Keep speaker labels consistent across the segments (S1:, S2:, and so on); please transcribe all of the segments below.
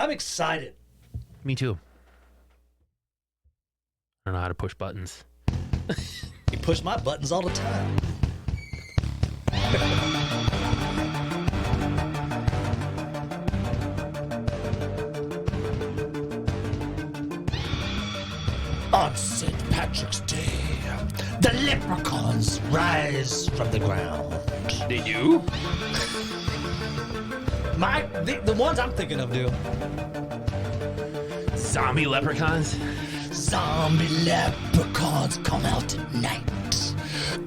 S1: I'm excited.
S2: Me too. I don't know how to push buttons.
S1: You push my buttons all the time. On St. Patrick's Day, the leprechauns rise from the ground.
S2: They do?
S1: The ones I'm thinking of do.
S2: Zombie leprechauns?
S1: Zombie leprechauns come out at night,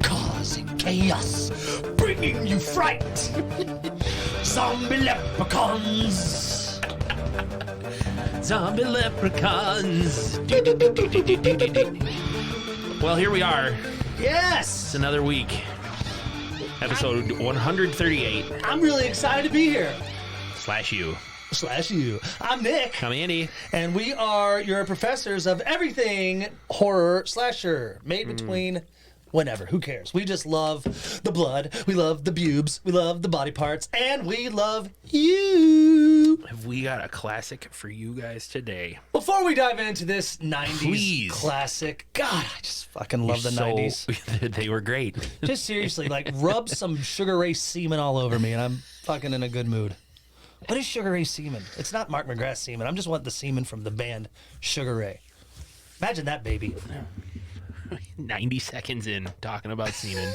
S1: causing chaos, bringing you fright. Zombie leprechauns.
S2: Zombie leprechauns. Well, here we are.
S1: Yes.
S2: It's another week. Episode 138.
S1: I'm really excited to be here.
S2: /you.
S1: /you. I'm Nick.
S2: I'm Andy.
S1: And we are your professors of everything horror slasher. Made between whenever. Who cares? We just love the blood. We love the pubes. We love the body parts. And we love you.
S2: Have we got a classic for you guys today?
S1: Before we dive into this 90s
S2: Please.
S1: classic, God, I just fucking love the 90s.
S2: They were great.
S1: Just seriously, like, rub some Sugar Ray semen all over me, and I'm fucking in a good mood. What is Sugar Ray semen? It's not Mark McGrath's semen. I'm just wanting the semen from the band Sugar Ray. Imagine that, baby.
S2: 90 seconds in talking about semen.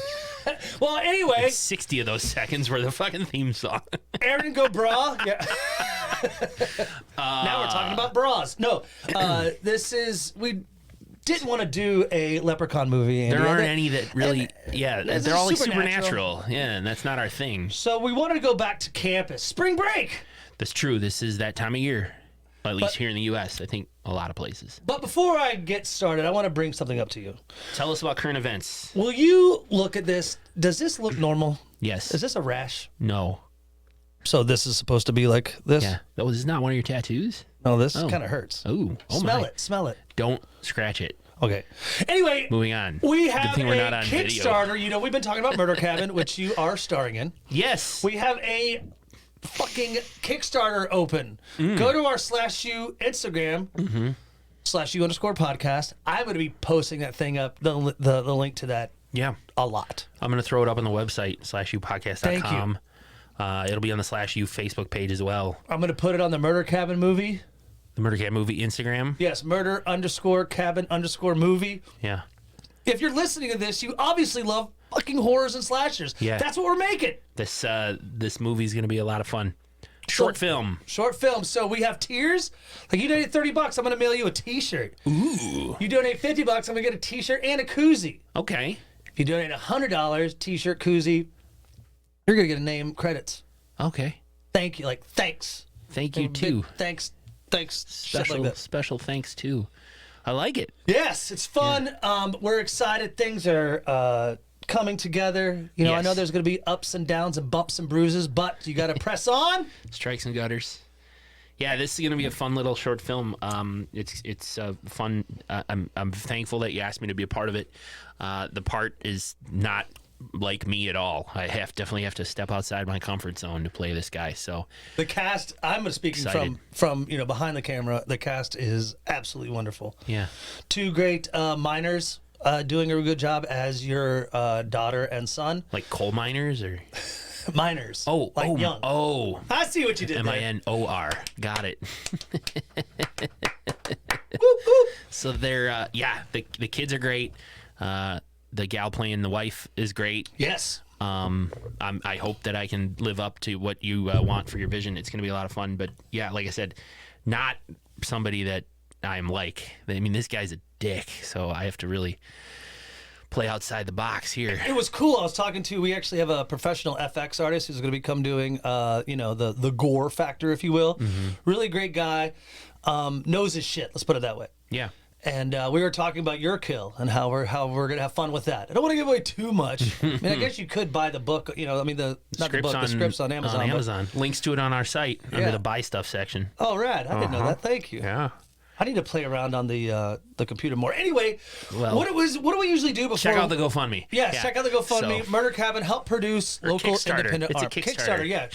S1: Well, anyway.
S2: 60 of those seconds were the fucking theme song.
S1: Aaron go bra. Yeah. Now we're talking about bras. No, we didn't want to do a Leprechaun movie. Andy.
S2: There aren't any that really, they're all like
S1: supernatural.
S2: supernatural. Yeah, and that's not our thing.
S1: So we wanted to go back to campus. Spring break.
S2: That's true. This is that time of year, at least here in the U.S. I think a lot of places.
S1: But before I get started, I want to bring something up to you.
S2: Tell us about current events.
S1: Will you look at this? Does this look normal?
S2: Yes.
S1: Is this a rash?
S2: No.
S1: So this is supposed to be like this?
S2: Yeah. That was not one of your tattoos?
S1: No, this kind of hurts.
S2: Oh,
S1: Smell it. Smell it.
S2: Don't scratch it.
S1: Okay. Anyway,
S2: moving on.
S1: We have
S2: Good thing we're not on
S1: Kickstarter.
S2: video.
S1: You know, we've been talking about Murder Cabin, which you are starring in.
S2: Yes.
S1: We have a fucking Kickstarter open. Go to our /you Instagram, /you_podcast. I'm going to be posting that thing up, the link to that.
S2: Yeah.
S1: A lot.
S2: I'm going to throw it up on the website, /youpodcast.com.
S1: Thank you.
S2: It'll be on the /you Facebook page as well.
S1: I'm going to put it on the Murder Cabin movie.
S2: The Murder Cabin movie Instagram?
S1: Yes, murder_cabin_movie.
S2: Yeah.
S1: If you're listening to this, you obviously love fucking horrors and slashers.
S2: Yeah.
S1: That's what we're making.
S2: This movie's going to be a lot of fun. Short film.
S1: So we have tiers. Like, you donate $30, I'm going to mail you a t-shirt.
S2: Ooh.
S1: You donate $50, I'm going to get a t-shirt and a koozie.
S2: Okay.
S1: If you donate $100, t-shirt, koozie, you're going to get a name, credits.
S2: Okay.
S1: Thank you. Like, thanks.
S2: Thank you, too.
S1: Thanks. Shit like that.
S2: Special thanks, too. I like it.
S1: Yes, it's fun. Yeah. We're excited. Things are coming together. You know,
S2: yes.
S1: I know there's going to be ups and downs and bumps and bruises, but you got to press on.
S2: Strikes and gutters. Yeah, this is going to be a fun little short film. It's fun. I'm thankful that you asked me to be a part of it. The part is not like me at all. I definitely have to step outside my comfort zone to play this guy. So
S1: the cast, I'm speaking from behind the camera. The cast is absolutely wonderful.
S2: Yeah,
S1: two great miners doing a good job as your daughter and son.
S2: Like coal miners or
S1: miners? Young.
S2: Oh,
S1: I see what you did.
S2: MINOR. Got it. So they're the kids are great. The gal playing the wife is great.
S1: Yes.
S2: I hope that I can live up to what you want for your vision. It's going to be a lot of fun. But yeah, like I said, not somebody that I'm like. I mean, this guy's a dick, so I have to really play outside the box here.
S1: It was cool. I was talking to. We actually have a professional FX artist who's going to become doing, the gore factor, if you will. Mm-hmm. Really great guy. Knows his shit. Let's put it that way.
S2: Yeah.
S1: And we were talking about your kill and how we're gonna have fun with that. I don't want to give away too much. I mean, I guess you could buy the book. The scripts on Amazon.
S2: Links to it on our site under the buy stuff section.
S1: Oh, rad! I didn't know that. Thank you.
S2: Yeah.
S1: I need to play around on the computer more. Anyway,
S2: Well,
S1: what do we usually do before?
S2: Check out the GoFundMe.
S1: Yeah, check out the GoFundMe.
S2: So,
S1: Murder Cabin help produce local
S2: Kickstarter.
S1: independent
S2: It's a
S1: art.
S2: Kickstarter.
S1: Yeah.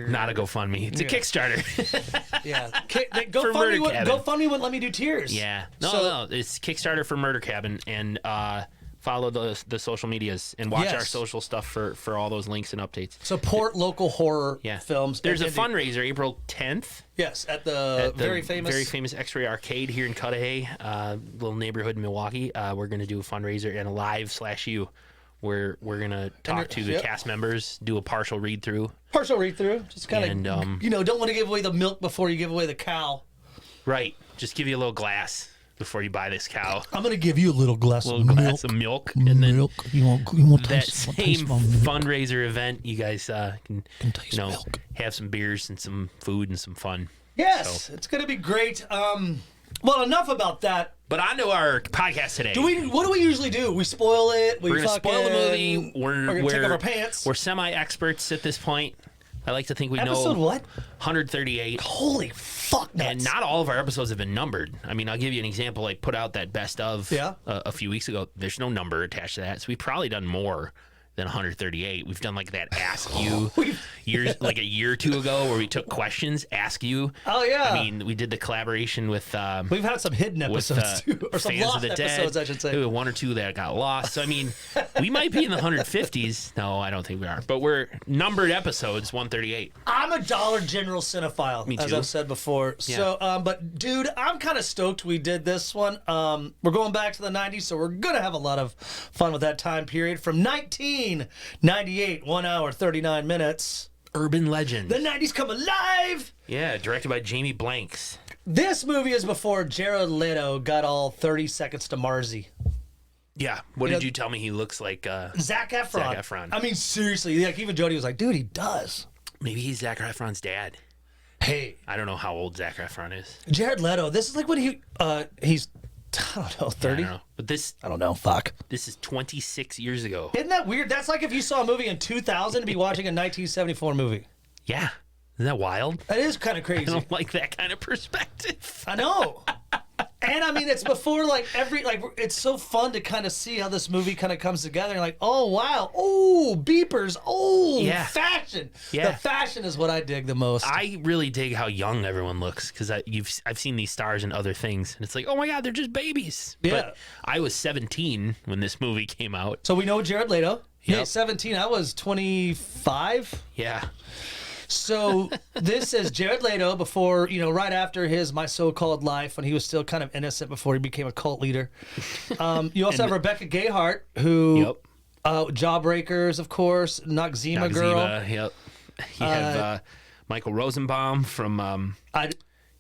S2: not a GoFundMe. It's a Kickstarter.
S1: Yeah.
S2: Murder Cabin.
S1: GoFundMe wouldn't let me do tiers.
S2: Yeah. No. It's Kickstarter for Murder Cabin, and follow the social medias and watch our social stuff for all those links and updates.
S1: Support local horror films.
S2: There's a fundraiser April 10th.
S1: Yes, at the very famous
S2: X-Ray Arcade here in Cudahy, little neighborhood in Milwaukee. We're going to do a fundraiser and a live/you. We're going to talk to the cast members, do a partial read-through.
S1: Just kind of, don't want to give away the milk before you give away the cow.
S2: Right. Just give you a little glass before you buy this cow.
S1: I'm going to give you a little glass of
S2: milk. And then
S1: you want
S2: that same fundraiser event, you guys can
S1: milk.
S2: have some beers and some food and some fun.
S1: Yes,
S2: So.
S1: it's going to be great. Well, enough about that.
S2: But on to our podcast today.
S1: What do we usually do? We spoil it.
S2: We're going to spoil the movie.
S1: We're going to take off our pants.
S2: We're semi-experts at this point. I like to think we
S1: Episode
S2: know.
S1: what?
S2: 138.
S1: Holy fuck nuts.
S2: And not all of our episodes have been numbered. I mean, I'll give you an example. Like, put out that best of a few weeks ago. There's no number attached to that. So we've probably done more than 138. We've done like that Ask You like a year or two ago where we took questions, Ask You.
S1: Oh, yeah.
S2: I mean, we did the collaboration with...
S1: We've had some hidden episodes, too. Or some
S2: Fans
S1: lost
S2: of the
S1: episodes,
S2: Dead.
S1: I should say.
S2: There were one or two that got lost. So, I mean, we might be in the 150s. No, I don't think we are. But we're numbered episodes, 138.
S1: I'm a Dollar General cinephile,
S2: Me too.
S1: as I've said before. Yeah. So, but, dude, I'm kind of stoked we did this one. We're going back to the 90s, so we're going to have a lot of fun with that time period. From 1998, 1 hour, 39 minutes.
S2: Urban Legend.
S1: The 90s come alive!
S2: Yeah, directed by Jamie Blanks.
S1: This movie is before Jared Leto got all 30 Seconds to Marzi.
S2: Yeah. What did you tell me he looks like?
S1: Zac Efron.
S2: Zac Efron.
S1: I mean, seriously. Like, even Jody was like, dude, he does.
S2: Maybe he's Zac Efron's dad.
S1: Hey.
S2: I don't know how old Zac Efron is.
S1: Jared Leto, this is like when he's, I don't know, 30?
S2: I don't know. But this...
S1: I don't know. Fuck.
S2: This is 26 years ago.
S1: Isn't that weird? That's like if you saw a movie in 2000 to be watching a 1974 movie.
S2: Yeah. Isn't that wild?
S1: That is kind of crazy.
S2: I don't like that kind of perspective.
S1: I know. And I mean, it's before it's so fun to kind of see how this movie kind of comes together. You're like, oh, wow. Oh, beepers. Oh,
S2: yeah.
S1: Fashion.
S2: Yeah.
S1: The fashion is what I dig the most.
S2: I really dig how young everyone looks because I've seen these stars in other things. And it's like, oh, my God, they're just babies.
S1: Yeah.
S2: But I was 17 when this movie came out.
S1: So we know Jared Leto.
S2: Yep.
S1: Yeah, 17. I was 25.
S2: Yeah.
S1: So this is Jared Leto before, right after his My So-Called Life, when he was still kind of innocent before he became a cult leader. You also have Rebecca Gayheart, who, Jawbreakers, of course, Noxzema Girl.
S2: Yep. You have Michael Rosenbaum from...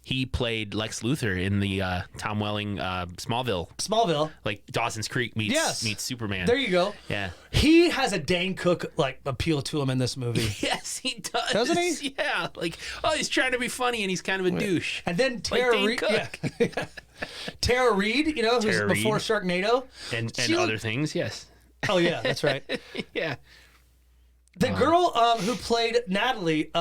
S2: he played Lex Luthor in the Tom Welling Smallville. Like Dawson's Creek meets Superman.
S1: There you go.
S2: Yeah.
S1: He has a Dane Cook appeal to him in this movie.
S2: Yes, he does.
S1: Doesn't he?
S2: Yeah. Like, he's trying to be funny and he's kind of a douche.
S1: And then Tara Reid. Yeah. Tara Reid, who's before Sharknado.
S2: And other things, yes.
S1: Oh, yeah, that's right.
S2: Yeah.
S1: The girl who played Natalie...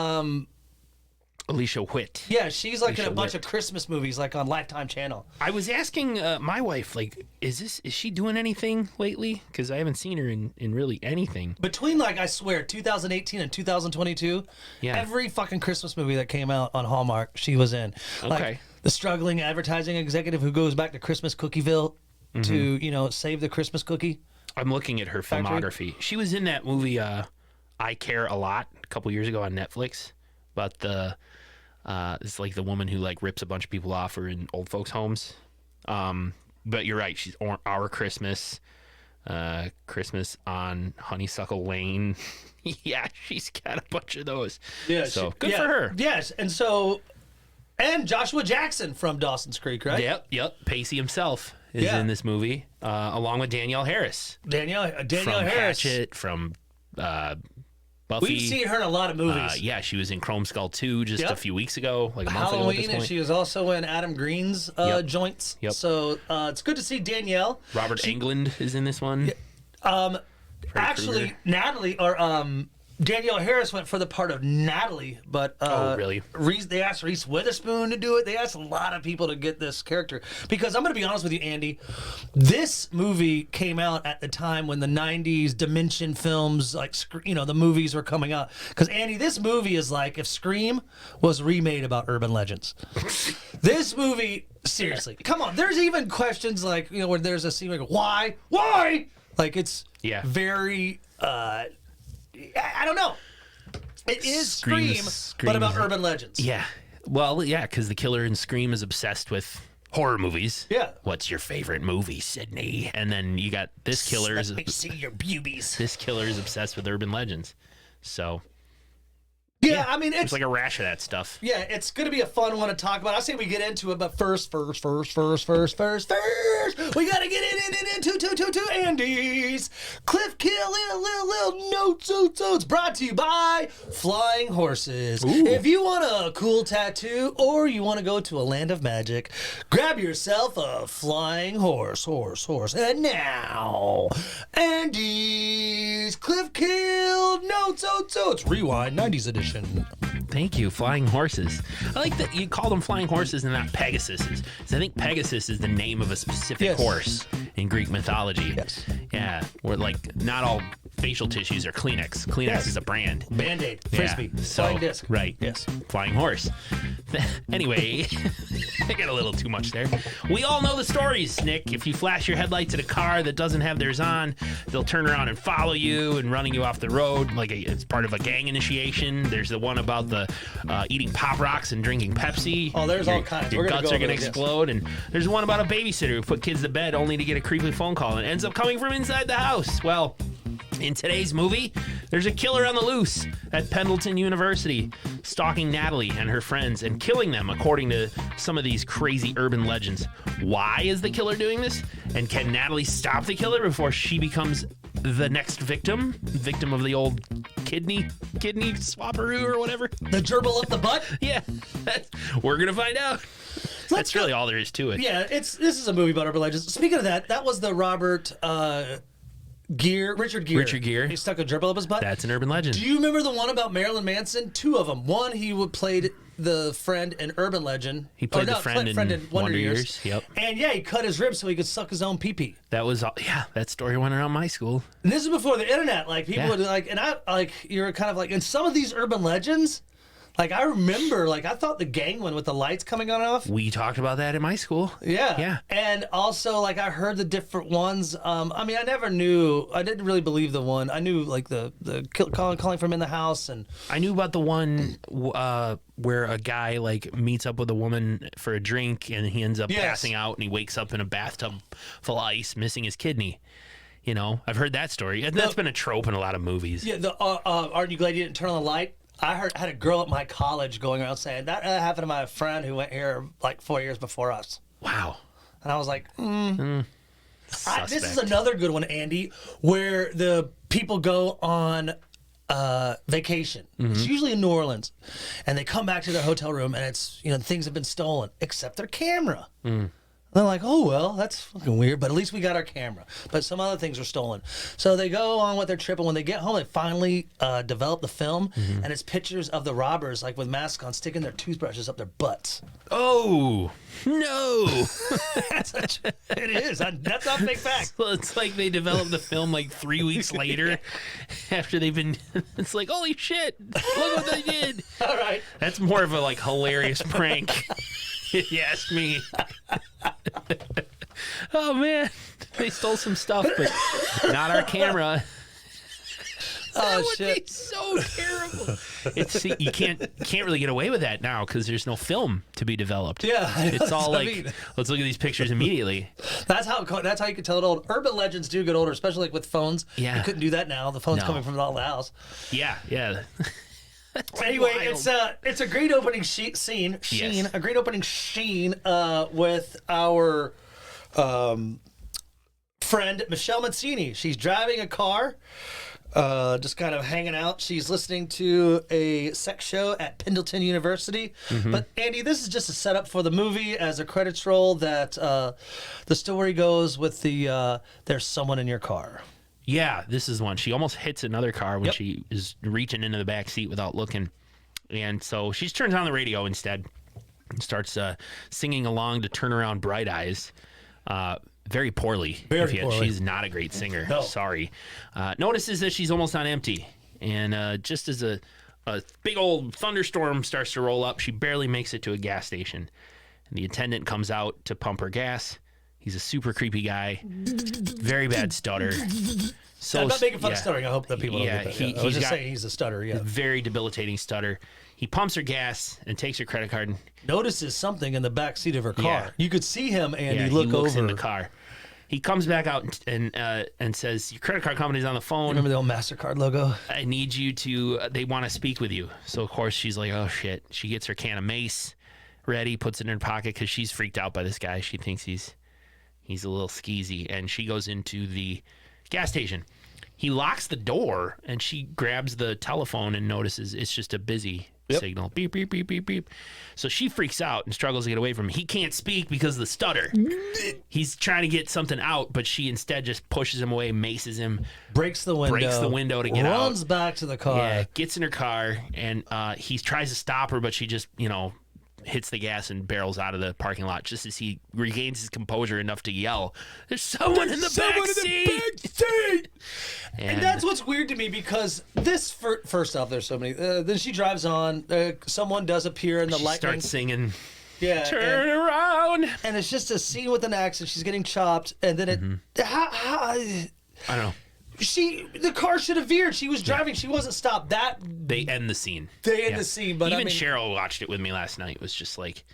S2: Alicia Witt.
S1: Yeah, she's in a bunch of Christmas movies, on Lifetime Channel.
S2: I was asking my wife, is she doing anything lately? Because I haven't seen her in really anything.
S1: Between, I swear, 2018 and 2022, every fucking Christmas movie that came out on Hallmark, she was in.
S2: Okay.
S1: The struggling advertising executive who goes back to Christmas Cookieville to, save the Christmas cookie.
S2: I'm looking at her filmography. She was in that movie, I Care a Lot, a couple years ago on Netflix, about it's the woman who rips a bunch of people off or in old folks' homes. But you're right. She's Our Christmas, Christmas on Honeysuckle Lane. Yeah, she's got a bunch of those. Yeah, so good for her.
S1: Yes, and Joshua Jackson from Dawson's Creek, right?
S2: Yep. Pacey himself is in this movie, along with Danielle Harris.
S1: Danielle
S2: from
S1: Harris.
S2: Hatchet, from Buffy.
S1: We've seen her in a lot of movies.
S2: Yeah, she was in Chrome Skull 2 just a few weeks ago, a month ago.
S1: Halloween, and she was also in Adam Green's joints.
S2: Yep.
S1: So it's good to see Danielle.
S2: Robert Englund is in this one.
S1: Actually, Natalie or Danielle Harris went for the part of Natalie, but
S2: Oh, really?
S1: They asked Reese Witherspoon to do it. They asked a lot of people to get this character because I'm going to be honest with you, Andy. This movie came out at the time when the '90s Dimension films, like the movies were coming out. Because Andy, this movie is like if Scream was remade about urban legends. This movie, seriously, come on. There's even questions like where there's a scene like why, like it's very. I don't know. It is Scream, but about urban legends.
S2: Yeah. Well, yeah, because the killer in Scream is obsessed with horror movies.
S1: Yeah.
S2: What's your favorite movie, Sydney? And then you got this killer.
S1: Let me see your boobies.
S2: This killer is obsessed with urban legends. So.
S1: Yeah, I mean,
S2: it's like a rash of that stuff.
S1: Yeah, it's going to be a fun one to talk about. I say we get into it, but first, we got to get into Andy's Cliff Kill little notes brought to you by Flying Horses. Ooh. If you want a cool tattoo or you want to go to a land of magic, grab yourself a flying horse. And now, Andy's Cliff Kill notes rewind 90s edition.
S2: Thank you, Flying Horses. I like that you call them Flying Horses and not Pegasuses. I think Pegasus is the name of a specific horse in Greek mythology.
S1: Yes.
S2: Yeah, where like not all facial tissues are Kleenex. Kleenex is a brand.
S1: Band-Aid, Frisbee, Flying Disc.
S2: Right.
S1: Yes.
S2: Flying Horse. Anyway, I got a little too much there. We all know the stories, Nick. If you flash your headlights at a car that doesn't have theirs on, they'll turn around and follow you and running you off the road like it's part of a gang initiation. There's the one about the eating Pop Rocks and drinking Pepsi.
S1: Oh, there's all kinds.
S2: Your guts are going to explode. And there's one about a babysitter who put kids to bed only to get a creepy phone call and ends up coming from inside the house. Well, in today's movie, there's a killer on the loose at Pendleton University, stalking Natalie and her friends and killing them, according to some of these crazy urban legends. Why is the killer doing this? And can Natalie stop the killer before she becomes the next victim of the old kidney swapperoo or whatever?
S1: The gerbil up the butt?
S2: Yeah, we're going to find out. That's really all there is to it.
S1: Yeah, this is a movie about urban legends. Speaking of that was the Richard Gere. He stuck a gerbil up his butt.
S2: That's an urban legend.
S1: Do you remember the one about Marilyn Manson? Two of them. One, he played the friend in Urban Legend.
S2: He played the friend in Wonder Years. Yep.
S1: And yeah, he cut his ribs so he could suck his own pee-pee.
S2: That was, that story went around my school.
S1: And this is before the internet. Like, people would you're kind of like, and some of these urban legends, like, I remember, I thought the gang one with the lights coming on and off.
S2: We talked about that in my school.
S1: Yeah. And also, I heard the different ones. I never knew. I didn't really believe the one. I knew, the calling from in the house. And
S2: I knew about the one where a guy, meets up with a woman for a drink, and he ends up passing out, and he wakes up in a bathtub full of ice, missing his kidney. I've heard that story. And that's been a trope in a lot of movies.
S1: Yeah, aren't you glad you didn't turn on the light? I had a girl at my college going around saying that happened to my friend who went here 4 years before us.
S2: Wow.
S1: And I was like, this is another good one, Andy, where the people go on vacation. Mm-hmm. It's usually in New Orleans. And they come back to their hotel room and it's, things have been stolen except their camera. Mm. They're like, oh, well, that's fucking weird, but at least we got our camera. But some other things were stolen. So they go on with their trip, and when they get home, they finally develop the film, and it's pictures of the robbers, with masks on, sticking their toothbrushes up their butts.
S2: Oh, no.
S1: It is. That's not a fake fact.
S2: Well, it's like they developed the film 3 weeks later after they've been... It's like, holy shit, look what they did.
S1: All right.
S2: That's more of a, hilarious prank. If you ask me. Oh man, they stole some stuff, but not our camera. That would be so terrible. You can't really get away with that now because there's no film to be developed.
S1: Yeah,
S2: it's all let's look at these pictures immediately.
S1: That's how you can tell it old. Urban legends do get older, especially with phones.
S2: Yeah,
S1: you couldn't do that now. The phone's coming from the house.
S2: Yeah.
S1: Anyway, it's a great opening scene.
S2: Yes.
S1: A great opening scene with our friend Michelle Mancini. She's driving a car, just kind of hanging out. She's listening to a sex show at Pendleton University. Mm-hmm. But Andy, this is just a setup for the movie. As the credits roll, that the story goes with the "There's someone in your car."
S2: Yeah, this is one. She almost hits another car when
S1: Yep.
S2: she is reaching into the back seat without looking. And so she turns on the radio instead and starts singing along to Turn Around Bright Eyes. Very poorly.
S1: Very poorly.
S2: She's not a great singer.
S1: No.
S2: Sorry. Notices that she's almost on empty. And just as a big old thunderstorm starts to roll up, she barely makes it to a gas station. And the attendant comes out to pump her gas. He's a super creepy guy. Very bad stutter. So,
S1: I'm not making fun of stuttering. I hope that people don't get that. I was just saying he's a stutter, yeah.
S2: Very debilitating stutter. He pumps her gas and takes her credit card.
S1: Notices something in the back seat of her car.
S2: Yeah.
S1: You could see him, and
S2: Yeah,
S1: he look
S2: he looks
S1: over.
S2: in the car. He comes back out and says, "Your credit card company's on the phone.
S1: Remember the old MasterCard logo?
S2: I need you to, they want to speak with you." So, of course, she's like, oh, shit. She gets her can of mace ready, puts it in her pocket because she's freaked out by this guy. She thinks he's a little skeezy. And she goes into the gas station. He locks the door, and she grabs the telephone and notices it's just a busy signal. Beep, beep, beep, beep, beep. So she freaks out and struggles to get away from him. He can't speak because of the stutter. He's trying to get something out, but she instead just pushes him away, maces him,
S1: Breaks the window.
S2: To get out.
S1: Runs back to the car.
S2: Yeah, gets in her car, and he tries to stop her, but she just, hits the gas and barrels out of the parking lot just as he regains his composure enough to yell, "There's someone in the back seat!"
S1: And that's what's weird to me because this, first off, there's so many. Then she drives on. Someone does appear in the lightning.
S2: Starts singing,
S1: Yeah.
S2: "Turn around."
S1: And it's just a scene with an axe, and she's getting chopped. And then
S2: I don't know.
S1: the car should have veered. She was driving. She wasn't stopped.
S2: They end the scene.
S1: They end the scene. But
S2: even Cheryl watched it with me last night. Was just like,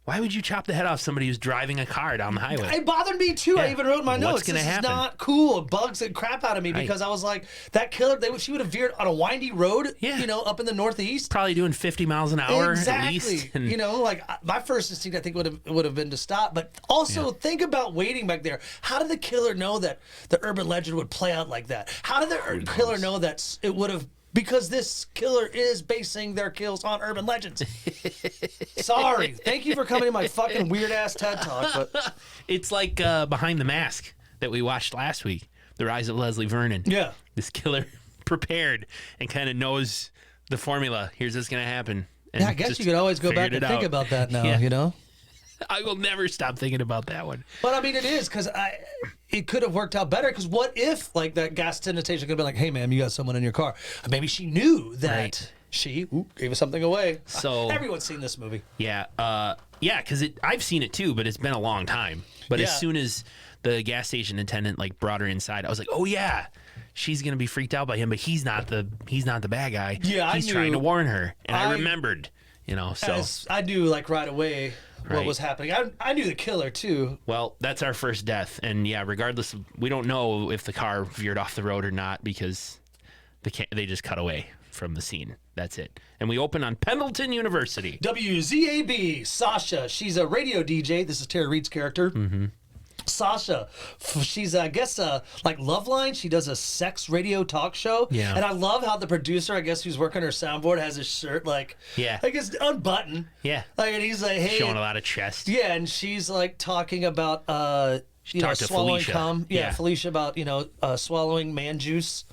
S2: why would you chop the head off somebody who's driving a car down the highway?
S1: It bothered me too.
S2: Yeah.
S1: I even wrote in my notes.
S2: What's gonna happen?
S1: Is not cool. It bugs the crap out of me because I was like, that killer. She would have veered on a windy road.
S2: Yeah.
S1: Up in the Northeast.
S2: Probably doing 50 miles an hour
S1: Exactly.
S2: at least. And
S1: My first instinct I think would have been to stop, but also think about waiting back there. How did the killer know that the urban legend would play out like that? How did the killer know that it would have? Because this killer is basing their kills on urban legends. Sorry. Thank you for coming to my fucking weird ass TED Talk. But
S2: it's like Behind the Mask that we watched last week, The Rise of Leslie Vernon.
S1: yeah.
S2: This killer prepared and kind of knows the formula. Here's what's going to happen. And
S1: Yeah, I guess
S2: just
S1: you could always go back
S2: figured
S1: and
S2: it
S1: think
S2: out.
S1: about that now,
S2: Yeah. I will never stop thinking about that one.
S1: But I mean, it is because it could have worked out better. Because what if, like, that gas attendant station could have been like, "Hey, ma'am, you got someone in your car." Maybe she knew that
S2: Right.
S1: she gave us something away.
S2: So
S1: Everyone's seen this movie.
S2: Yeah, because I've seen it too, but it's been a long time. But as
S1: Yeah.
S2: soon as the gas station attendant brought her inside, I was like, oh yeah, she's gonna be freaked out by him, but he's not the bad guy.
S1: Yeah,
S2: he's
S1: I
S2: trying
S1: knew-
S2: So I remembered, so.
S1: As I knew, like, right away what
S2: Right.
S1: was happening. I knew the killer too.
S2: Well, that's our first death, and yeah, regardless, we don't know if the car veered off the road or not because they just cut away from the scene. That's it. And we open on Pendleton University.
S1: WZAB, Sasha. She's a radio DJ. This is Tara Reid's character. Mm-hmm. Sasha, she's I guess like Loveline. She does a sex radio talk show.
S2: Yeah.
S1: And I love how the producer, I guess, who's working her soundboard, has his shirt like I guess unbuttoned.
S2: Yeah.
S1: Like, and he's like, hey,
S2: Showing a lot of chest.
S1: yeah, and she's like talking about
S2: talked to
S1: swallowing
S2: Felicia.
S1: cum. Yeah,
S2: Yeah.
S1: Felicia about swallowing man juice.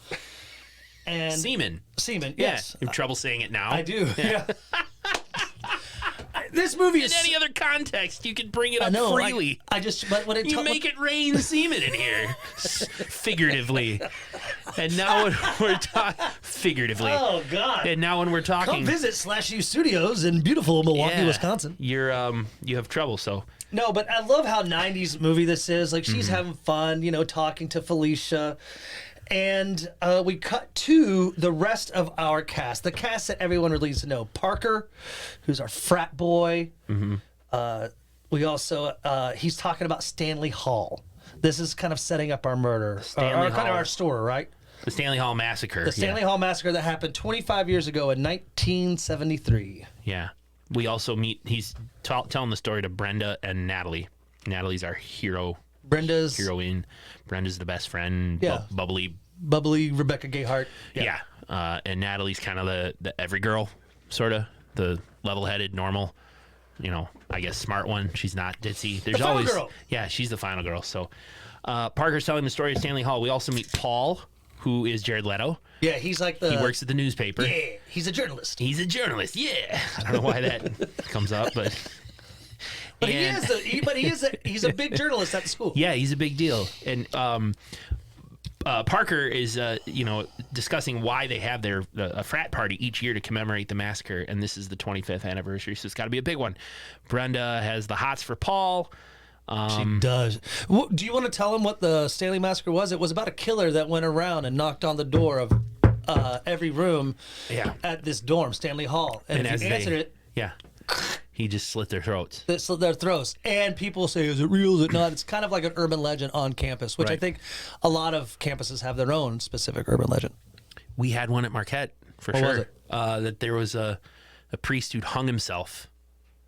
S1: And
S2: Semen.
S1: Semen,
S2: Yeah.
S1: yes.
S2: You have trouble saying it now?
S1: I do. Yeah. This movie
S2: In
S1: is
S2: any other context, you can bring it
S1: I
S2: up
S1: know,
S2: freely.
S1: but when it
S2: You make it rain semen in here, figuratively. And now when we're talking figuratively,
S1: Oh God!
S2: and now when we're
S1: Come
S2: talking,
S1: visit /U Studios in beautiful Milwaukee,
S2: yeah,
S1: Wisconsin.
S2: You're you have trouble. So
S1: No, but I love how '90s movie this is. Like, she's
S2: Mm-hmm.
S1: having fun, talking to Felicia. And we cut to the rest of our cast, the cast that everyone really needs to know. Parker, who's our frat boy.
S2: Mm-hmm.
S1: We also, he's talking about Stanley Hall. This is kind of setting up our murder, kind of
S2: Hall.
S1: our story, right?
S2: the Stanley Hall massacre.
S1: The Stanley Hall massacre that happened 25 years ago in 1973.
S2: Yeah. We also meet. He's telling the story to Brenda and Natalie. Natalie's our
S1: Brenda's
S2: heroine. Brenda's the best friend.
S1: Yeah.
S2: Bubbly.
S1: Rebecca Gayheart.
S2: Yeah. And Natalie's kind of the every girl, sort of the level-headed, normal. I guess smart one. She's not ditzy. There's
S1: final
S2: always
S1: girl.
S2: Yeah, she's the final girl. So Parker's telling the story of Stanley Hall. We also meet Paul, who is Jared Leto.
S1: Yeah, he's like the.
S2: He works at the newspaper.
S1: Yeah, he's a journalist.
S2: He's a journalist. Yeah, I don't know why that comes up, but.
S1: But he's a big journalist at the school.
S2: Yeah, he's a big deal. And Parker is, discussing why they have a frat party each year to commemorate the massacre, and this is the 25th anniversary, so it's got to be a big one. Brenda has the hots for Paul.
S1: She does. Do you want to tell him what the Stanley Massacre was? It was about a killer that went around and knocked on the door of every room at this dorm, Stanley Hall, and if you answered it,
S2: he just slit their throats.
S1: Slit their throats. And people say, is it real? Is it not? It's kind of like an urban legend on campus, which I think a lot of campuses have their own specific urban legend.
S2: We had one at Marquette, for
S1: What
S2: sure.
S1: was it?
S2: That there was a priest who'd hung himself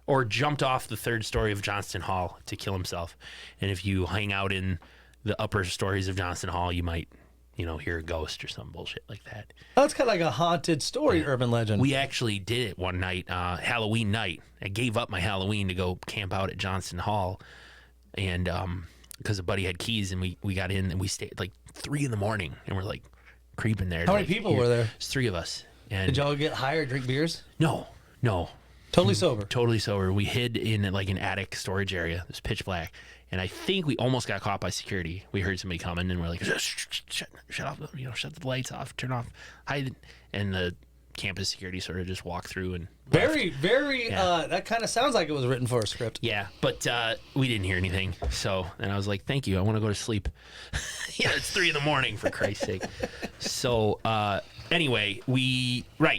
S2: or jumped off the third story of Johnston Hall to kill himself. And if you hang out in the upper stories of Johnston Hall, you might, hear a ghost or some bullshit like that.
S1: That's kind of like a haunted story, urban legend.
S2: We actually did it one night, Halloween night. I gave up my Halloween to go camp out at Johnston Hall, and because a buddy had keys, and we got in and we stayed like 3 a.m, and we're like creeping there.
S1: How many people were there?
S2: It's 3 of us. And
S1: did y'all get high or drink beers?
S2: No.
S1: Totally sober.
S2: Totally sober. We hid in like an attic storage area. It was pitch black. And I think we almost got caught by security. We heard somebody coming, and we're like, shut off, shut the lights off, turn off, hide. And the campus security sort of just walked through and
S1: very, that kind of sounds like it was written for a script.
S2: Yeah, but we didn't hear anything. So, and I was like, thank you. I want to go to sleep. It's 3 a.m, for Christ's sake. So, anyway,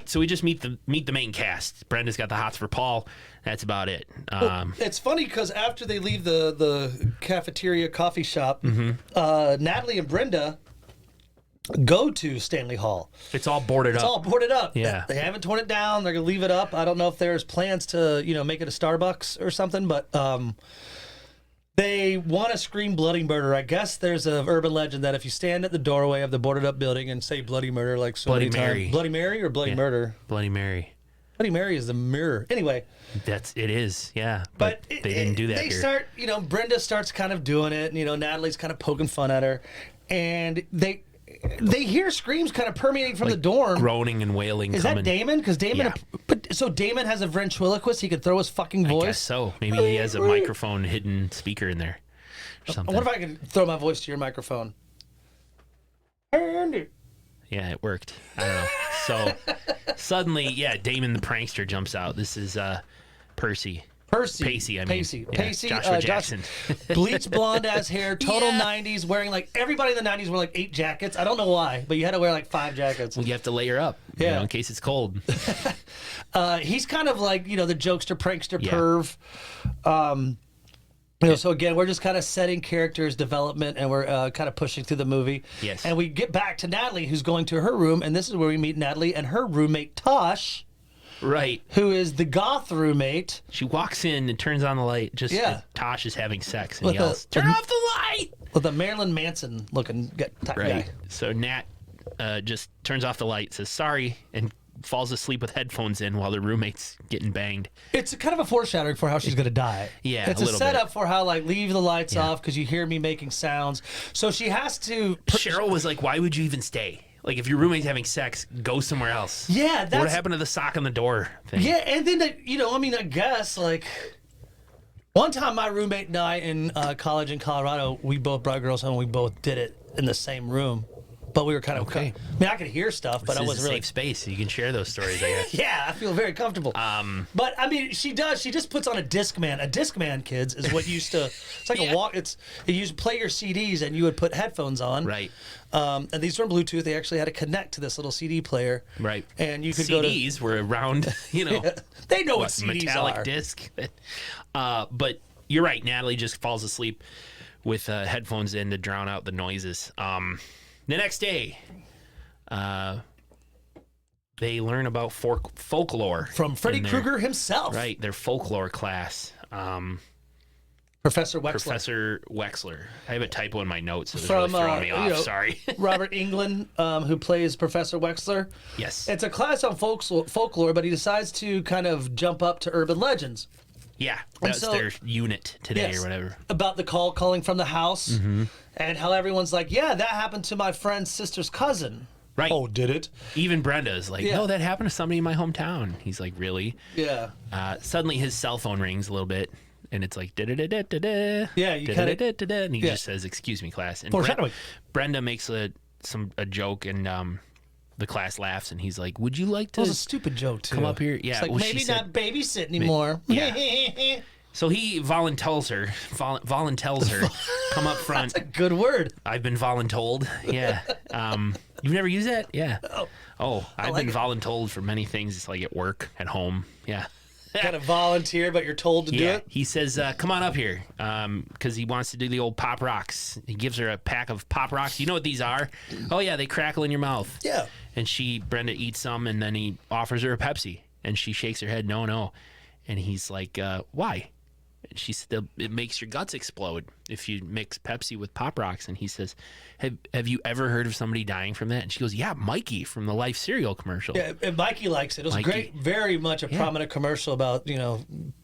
S2: so we just meet the main cast. Brenda's got the hots for Paul. That's about it.
S1: It's funny because after they leave the cafeteria coffee shop, Natalie and Brenda go to Stanley Hall.
S2: It's all boarded up.
S1: It's all boarded up.
S2: Yeah.
S1: They haven't torn it down. They're going to leave it up. I don't know if there's plans to, make it a Starbucks or something, but they want to scream bloody murder. I guess there's an urban legend that if you stand at the doorway of the boarded up building and say bloody murder like so
S2: Bloody
S1: many
S2: Mary.
S1: times. Bloody Mary or Bloody Murder?
S2: Bloody Mary.
S1: Bloody Mary is the mirror. Anyway.
S2: It is, yeah. But they didn't do that
S1: They
S2: here.
S1: start, Brenda starts kind of doing it, and, Natalie's kind of poking fun at her. And they hear screams kind of permeating from the dorm.
S2: Groaning and wailing
S1: Is
S2: coming.
S1: that Damon? Because Damon,
S2: Yeah.
S1: so Damon has a ventriloquist. He could throw his fucking voice.
S2: I guess so. Maybe he has a microphone hidden speaker in there or something.
S1: I wonder if I can throw my voice to your microphone. Andy.
S2: Yeah, it worked. I don't know. So suddenly, Damon the prankster jumps out. This is Pacey, I mean.
S1: Pacey.
S2: Yeah,
S1: Pacey.
S2: Joshua Jackson.
S1: Bleach blonde ass hair, total 90s, wearing like everybody in the 90s wore like 8 jackets. I don't know why, but you had to wear like 5 jackets.
S2: Well, you have to layer up, in case it's cold.
S1: He's kind of like, the jokester, prankster, perv. So again, we're just kind of setting characters' development, and we're kind of pushing through the movie.
S2: Yes.
S1: And we get back to Natalie, who's going to her room, and this is where we meet Natalie and her roommate, Tosh.
S2: Right.
S1: Who is the goth roommate.
S2: She walks in and turns on the light. Tosh is having sex and
S1: With
S2: yells, turn off the light!
S1: With a Marilyn Manson looking type guy.
S2: So Nat just turns off the light, says sorry, and falls asleep with headphones in while their roommate's getting banged.
S1: It's kind of a foreshadowing for how she's going to die.
S2: Yeah,
S1: it's a setup for how, like, leave the lights off because you hear me making sounds. So she has to...
S2: Cheryl was like, why would you even stay? Like, if your roommate's having sex, go somewhere else.
S1: Yeah, that's...
S2: What happened to the sock on the door thing?
S1: Yeah, and then, I guess, like... One time my roommate and I in college in Colorado, we both brought girls home. We both did it in the same room. But we were kind of...
S2: Okay.
S1: I mean, I could hear stuff, but I wasn't really...
S2: safe space. You can share those stories, I guess.
S1: Yeah, I feel very comfortable. But, I mean, she does. She just puts on a Discman. A Discman, kids, is what used to... It's like a walk... You used to play your CDs, and you would put headphones on.
S2: Right.
S1: And these weren't Bluetooth. They actually had to connect to this little CD player.
S2: Right.
S1: And you could
S2: CDs were around,
S1: They know what CDs
S2: metallic
S1: are.
S2: disc. But you're right. Natalie just falls asleep with headphones in to drown out the noises. The next day, they learn about folklore.
S1: From Freddy Krueger himself.
S2: Right, their folklore class.
S1: Professor Wexler.
S2: Professor Wexler. I have a typo in my notes, so it's
S1: From,
S2: really throwing me off. Sorry.
S1: Robert Englund, who plays Professor Wexler.
S2: Yes.
S1: It's a class on folklore, but he decides to kind of jump up to urban legends.
S2: Yeah,
S1: And
S2: that's
S1: so-
S2: their unit today
S1: Yes.
S2: or whatever.
S1: About the call calling from the house, and how everyone's like, yeah, that happened to my friend's sister's cousin.
S2: Right.
S1: Oh, did it?
S2: Even Brenda's like,
S1: Yeah.
S2: no, that happened to somebody in my hometown. He's like, really?
S1: Yeah.
S2: Suddenly his cell phone rings a little bit, and it's like, da-da-da-da-da-da.
S1: Yeah, you kinda-
S2: Da-da-da-da-da, and he
S1: Yeah.
S2: just says, excuse me, class. And
S1: Foreshadowing.
S2: Brenda makes a joke, and the class laughs, and he's like, would you like to
S1: It was a stupid joke, too.
S2: come up here? Yeah,
S1: It's like,
S2: well, she
S1: maybe
S2: said-
S1: not babysit anymore.
S2: Yeah. So he voluntells her, come up front.
S1: That's a good word.
S2: I've been voluntold. Yeah. You've never used that? Yeah. Oh, I've
S1: like
S2: been
S1: it.
S2: voluntold for many things. It's like at work, at home. Yeah.
S1: Kind of volunteer, but you're told to do
S2: Yeah.
S1: it.
S2: He says, come on up here, because he wants to do the old Pop Rocks. He gives her a pack of Pop Rocks. You know what these are? Oh, yeah, they crackle in your mouth.
S1: Yeah.
S2: And Brenda eats some, and then he offers her a Pepsi. And she shakes her head, no. And he's like, why? And she said, it makes your guts explode if you mix Pepsi with Pop Rocks. And he says, have you ever heard of somebody dying from that? And she goes, yeah, Mikey from the Life cereal commercial.
S1: Yeah, and Mikey likes it. It was
S2: Mikey.
S1: great, very much a prominent commercial about,
S2: Give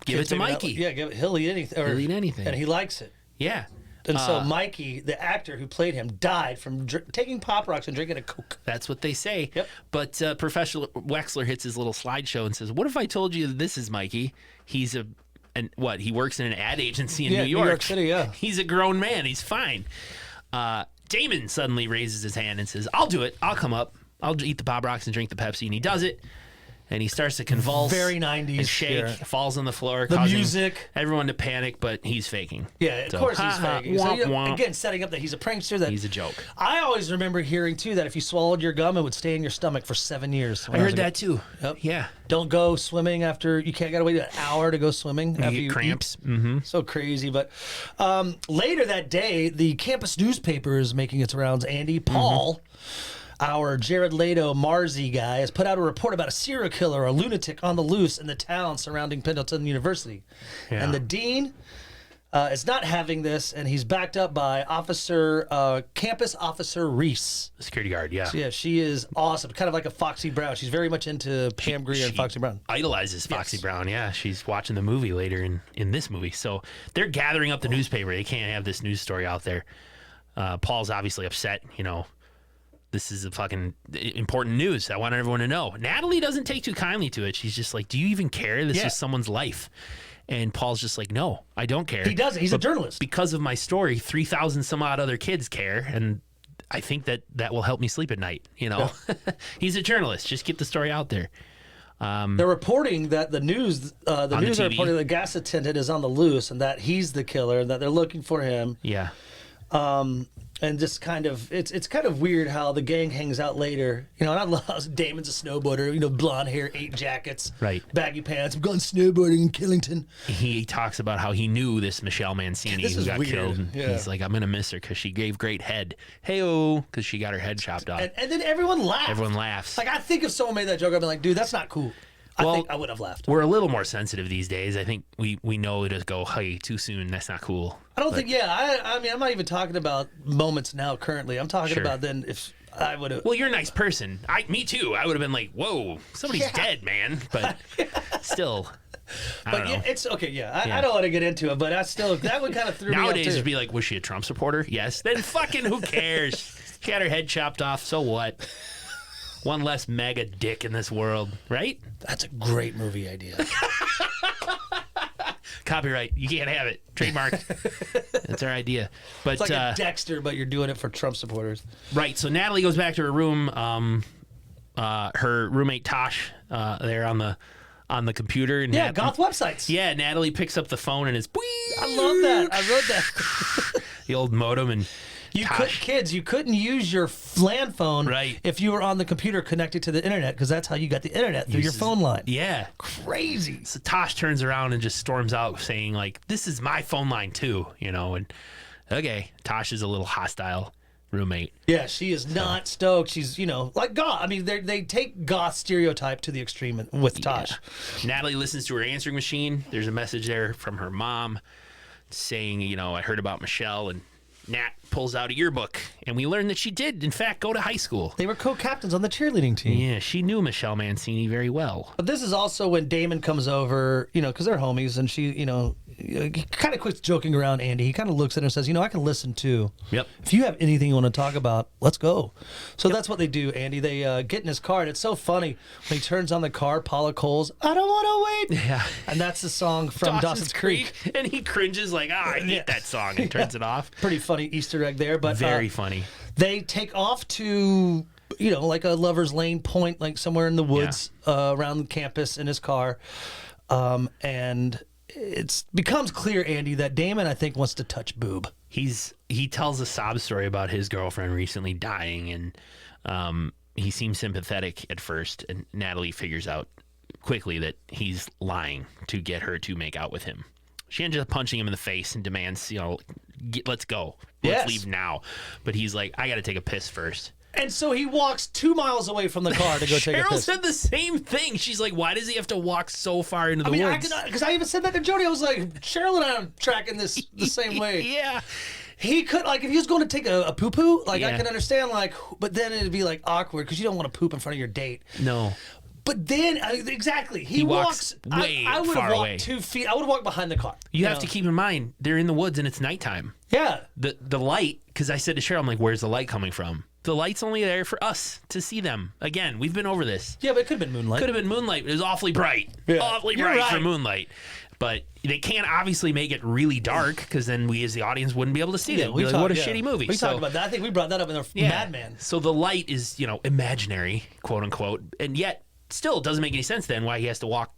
S1: kids
S2: it to
S1: maybe not-
S2: Mikey.
S1: Yeah, he'll eat anything.
S2: He'll eat anything.
S1: And he likes it.
S2: Yeah.
S1: And so Mikey, the actor who played him, died from taking Pop Rocks and drinking a Coke.
S2: That's what they say.
S1: Yep.
S2: But Professor Wexler hits his little slideshow and says, what if I told you that this is Mikey? He's he works in an ad agency in
S1: Yeah,
S2: New York.
S1: New York City, yeah.
S2: He's a grown man. He's fine. Damon suddenly raises his hand and says, I'll do it. I'll come up. I'll eat the Pop Rocks and drink the Pepsi. And he does it. And he starts to convulse.
S1: Very 90s
S2: and shake.
S1: here.
S2: Falls on the floor.
S1: The
S2: causing
S1: music.
S2: everyone to panic, but he's faking.
S1: Yeah, of
S2: So,
S1: course
S2: ha,
S1: he's
S2: ha,
S1: faking. So,
S2: womp, womp.
S1: again, setting up that he's a prankster. That
S2: He's a joke.
S1: I always remember hearing, too, that if you swallowed your gum, it would stay in your stomach for 7 years.
S2: I heard that too.
S1: Yep.
S2: Yeah.
S1: Don't go swimming after, you gotta wait an hour to go swimming after
S2: You
S1: you
S2: get cramps.
S1: eat.
S2: Mm-hmm.
S1: So crazy. But later that day, the campus newspaper is making its rounds. Andy Paul, our Jared Leto Marzi guy, has put out a report about a serial killer or a lunatic on the loose in the town surrounding Pendleton University.
S2: Yeah.
S1: And the dean is not having this, and he's backed up by campus officer Reese.
S2: Security guard, yeah.
S1: Yeah, she is awesome. Kind of like a Foxy Brown. She's very much into Pam Grier and
S2: She
S1: Foxy Brown.
S2: idolizes Foxy
S1: Yes.
S2: Brown. Yeah, she's watching the movie later in this movie. So they're gathering up the newspaper. They can't have this news story out there. Paul's obviously upset. This is a fucking important news. I want everyone to know. Natalie doesn't take too kindly to it. She's just like, do you even care? This
S1: Yeah.
S2: is someone's life. And Paul's just like, no, I don't care.
S1: He doesn't. He's a
S2: But
S1: journalist.
S2: Because of my story, 3,000 some odd other kids care. And I think that will help me sleep at night. He's a journalist. Just get the story out there.
S1: They're reporting that the news are
S2: TV.
S1: reporting the gas attendant is on the loose and that he's the killer and that they're looking for him.
S2: Yeah.
S1: And just kind of, it's kind of weird how the gang hangs out later. And I love Damon's a snowboarder, blonde hair, 8 jackets,
S2: Right.
S1: baggy pants. I'm going snowboarding in Killington.
S2: He talks about how he knew this Michelle Mancini
S1: This
S2: who
S1: is
S2: got
S1: weird.
S2: killed. And
S1: Yeah.
S2: He's like, I'm going to miss her because she gave great head. Hey-oh, because she got her head chopped off.
S1: And then everyone laughed.
S2: Everyone laughs.
S1: Like, I think if someone made that joke, I'd be like, dude, that's not cool.
S2: Well,
S1: I think I would have laughed.
S2: We're a little more sensitive these days. I think we know to go, hey, too soon. That's not cool.
S1: I don't think, I mean, I'm not even talking about moments now currently. I'm talking
S2: Sure.
S1: about then if I would have.
S2: Well, you're a nice person. Me too. I would have been like, whoa, somebody's
S1: Yeah.
S2: dead, man. But still, I don't
S1: But
S2: know.
S1: yeah, it's okay. Yeah,
S2: Yeah.
S1: I don't want to get into it, but that would kind of threw me
S2: Nowadays,
S1: off
S2: it'd
S1: too.
S2: be like, was she a Trump supporter? Yes. Then fucking who cares? She had her head chopped off. So what? One less mega dick in this world, right?
S1: That's a great movie idea.
S2: Copyright. You can't have it. Trademarked. That's our idea. But
S1: It's like a Dexter, but you're doing it for Trump supporters.
S2: right. So Natalie goes back to her room. Her roommate Tosh there on the computer. And
S1: Yeah, goth websites.
S2: Yeah, Natalie picks up the phone and it's
S1: I love that. I wrote that.
S2: the old modem and
S1: You couldn't use your LAN phone
S2: Right.
S1: if you were on the computer connected to the internet because that's how you got the internet through your phone line.
S2: Yeah.
S1: Crazy.
S2: So Tosh turns around and just storms out saying like, this is my phone line too, and okay, Tosh is a little hostile roommate.
S1: Yeah, she is not stoked. She's, like goth. I mean, they take goth stereotype to the extreme with Tosh.
S2: Natalie listens to her answering machine. There's a message there from her mom saying, I heard about Michelle and Nat pulls out a yearbook, and we learn that she did, in fact, go to high school.
S1: They were co-captains on the cheerleading team.
S2: Yeah, she knew Michelle Mancini very well.
S1: But this is also when Damon comes over, because they're homies, and she, kind of quits joking around Andy. He kind of looks at her and says, I can listen too.
S2: Yep.
S1: If you have anything you want to talk about, let's go. So that's what they do, Andy. They get in his car, and it's so funny. When he turns on the car, Paula Cole's, I don't want to wait.
S2: Yeah.
S1: And that's the song from Dawson's Creek.
S2: And he cringes like, I hate that song, and turns it off.
S1: Pretty funny Easter egg there. But
S2: Very funny.
S1: They take off to, like a lover's lane point, like somewhere in the woods around the campus in his car. And it becomes clear, Andy, that Damon, I think, wants to touch boob.
S2: He tells a sob story about his girlfriend recently dying, and he seems sympathetic at first, and Natalie figures out quickly that he's lying to get her to make out with him. She ends up punching him in the face and demands, let's go. Let's leave now. But he's like, I got to take a piss first.
S1: And so he walks 2 miles away from the car to go take a
S2: Cheryl
S1: piss.
S2: said the same thing. She's like, why does he have to walk so far into the woods?
S1: Because I even said that to Jody. I was like, Cheryl and I are tracking this the same way.
S2: Yeah.
S1: He could, if he was going to take a poo-poo, I
S2: Yeah.
S1: can understand, but then it'd be, awkward because you don't want to poop in front of your date.
S2: No.
S1: But then, exactly, he
S2: walks way
S1: I would
S2: far
S1: have walked
S2: away.
S1: 2 feet. I would have walked behind the car.
S2: You have to keep in mind, they're in the woods and it's nighttime.
S1: Yeah.
S2: The light, because I said to Cheryl, I'm like, where's the light coming from? The light's only there for us to see them. Again, we've been over this.
S1: Yeah, but it could have been moonlight.
S2: Could have been moonlight. It was awfully bright.
S1: Yeah.
S2: Awfully
S1: You're
S2: bright
S1: right.
S2: for moonlight. But they can't obviously make it really dark because then we as the audience wouldn't be able to see them. We'd be like, what a shitty movie.
S1: We talked about that. I think we brought that up in the Madman.
S2: So the light is, imaginary, quote unquote, and yet still it doesn't make any sense then why he has to walk,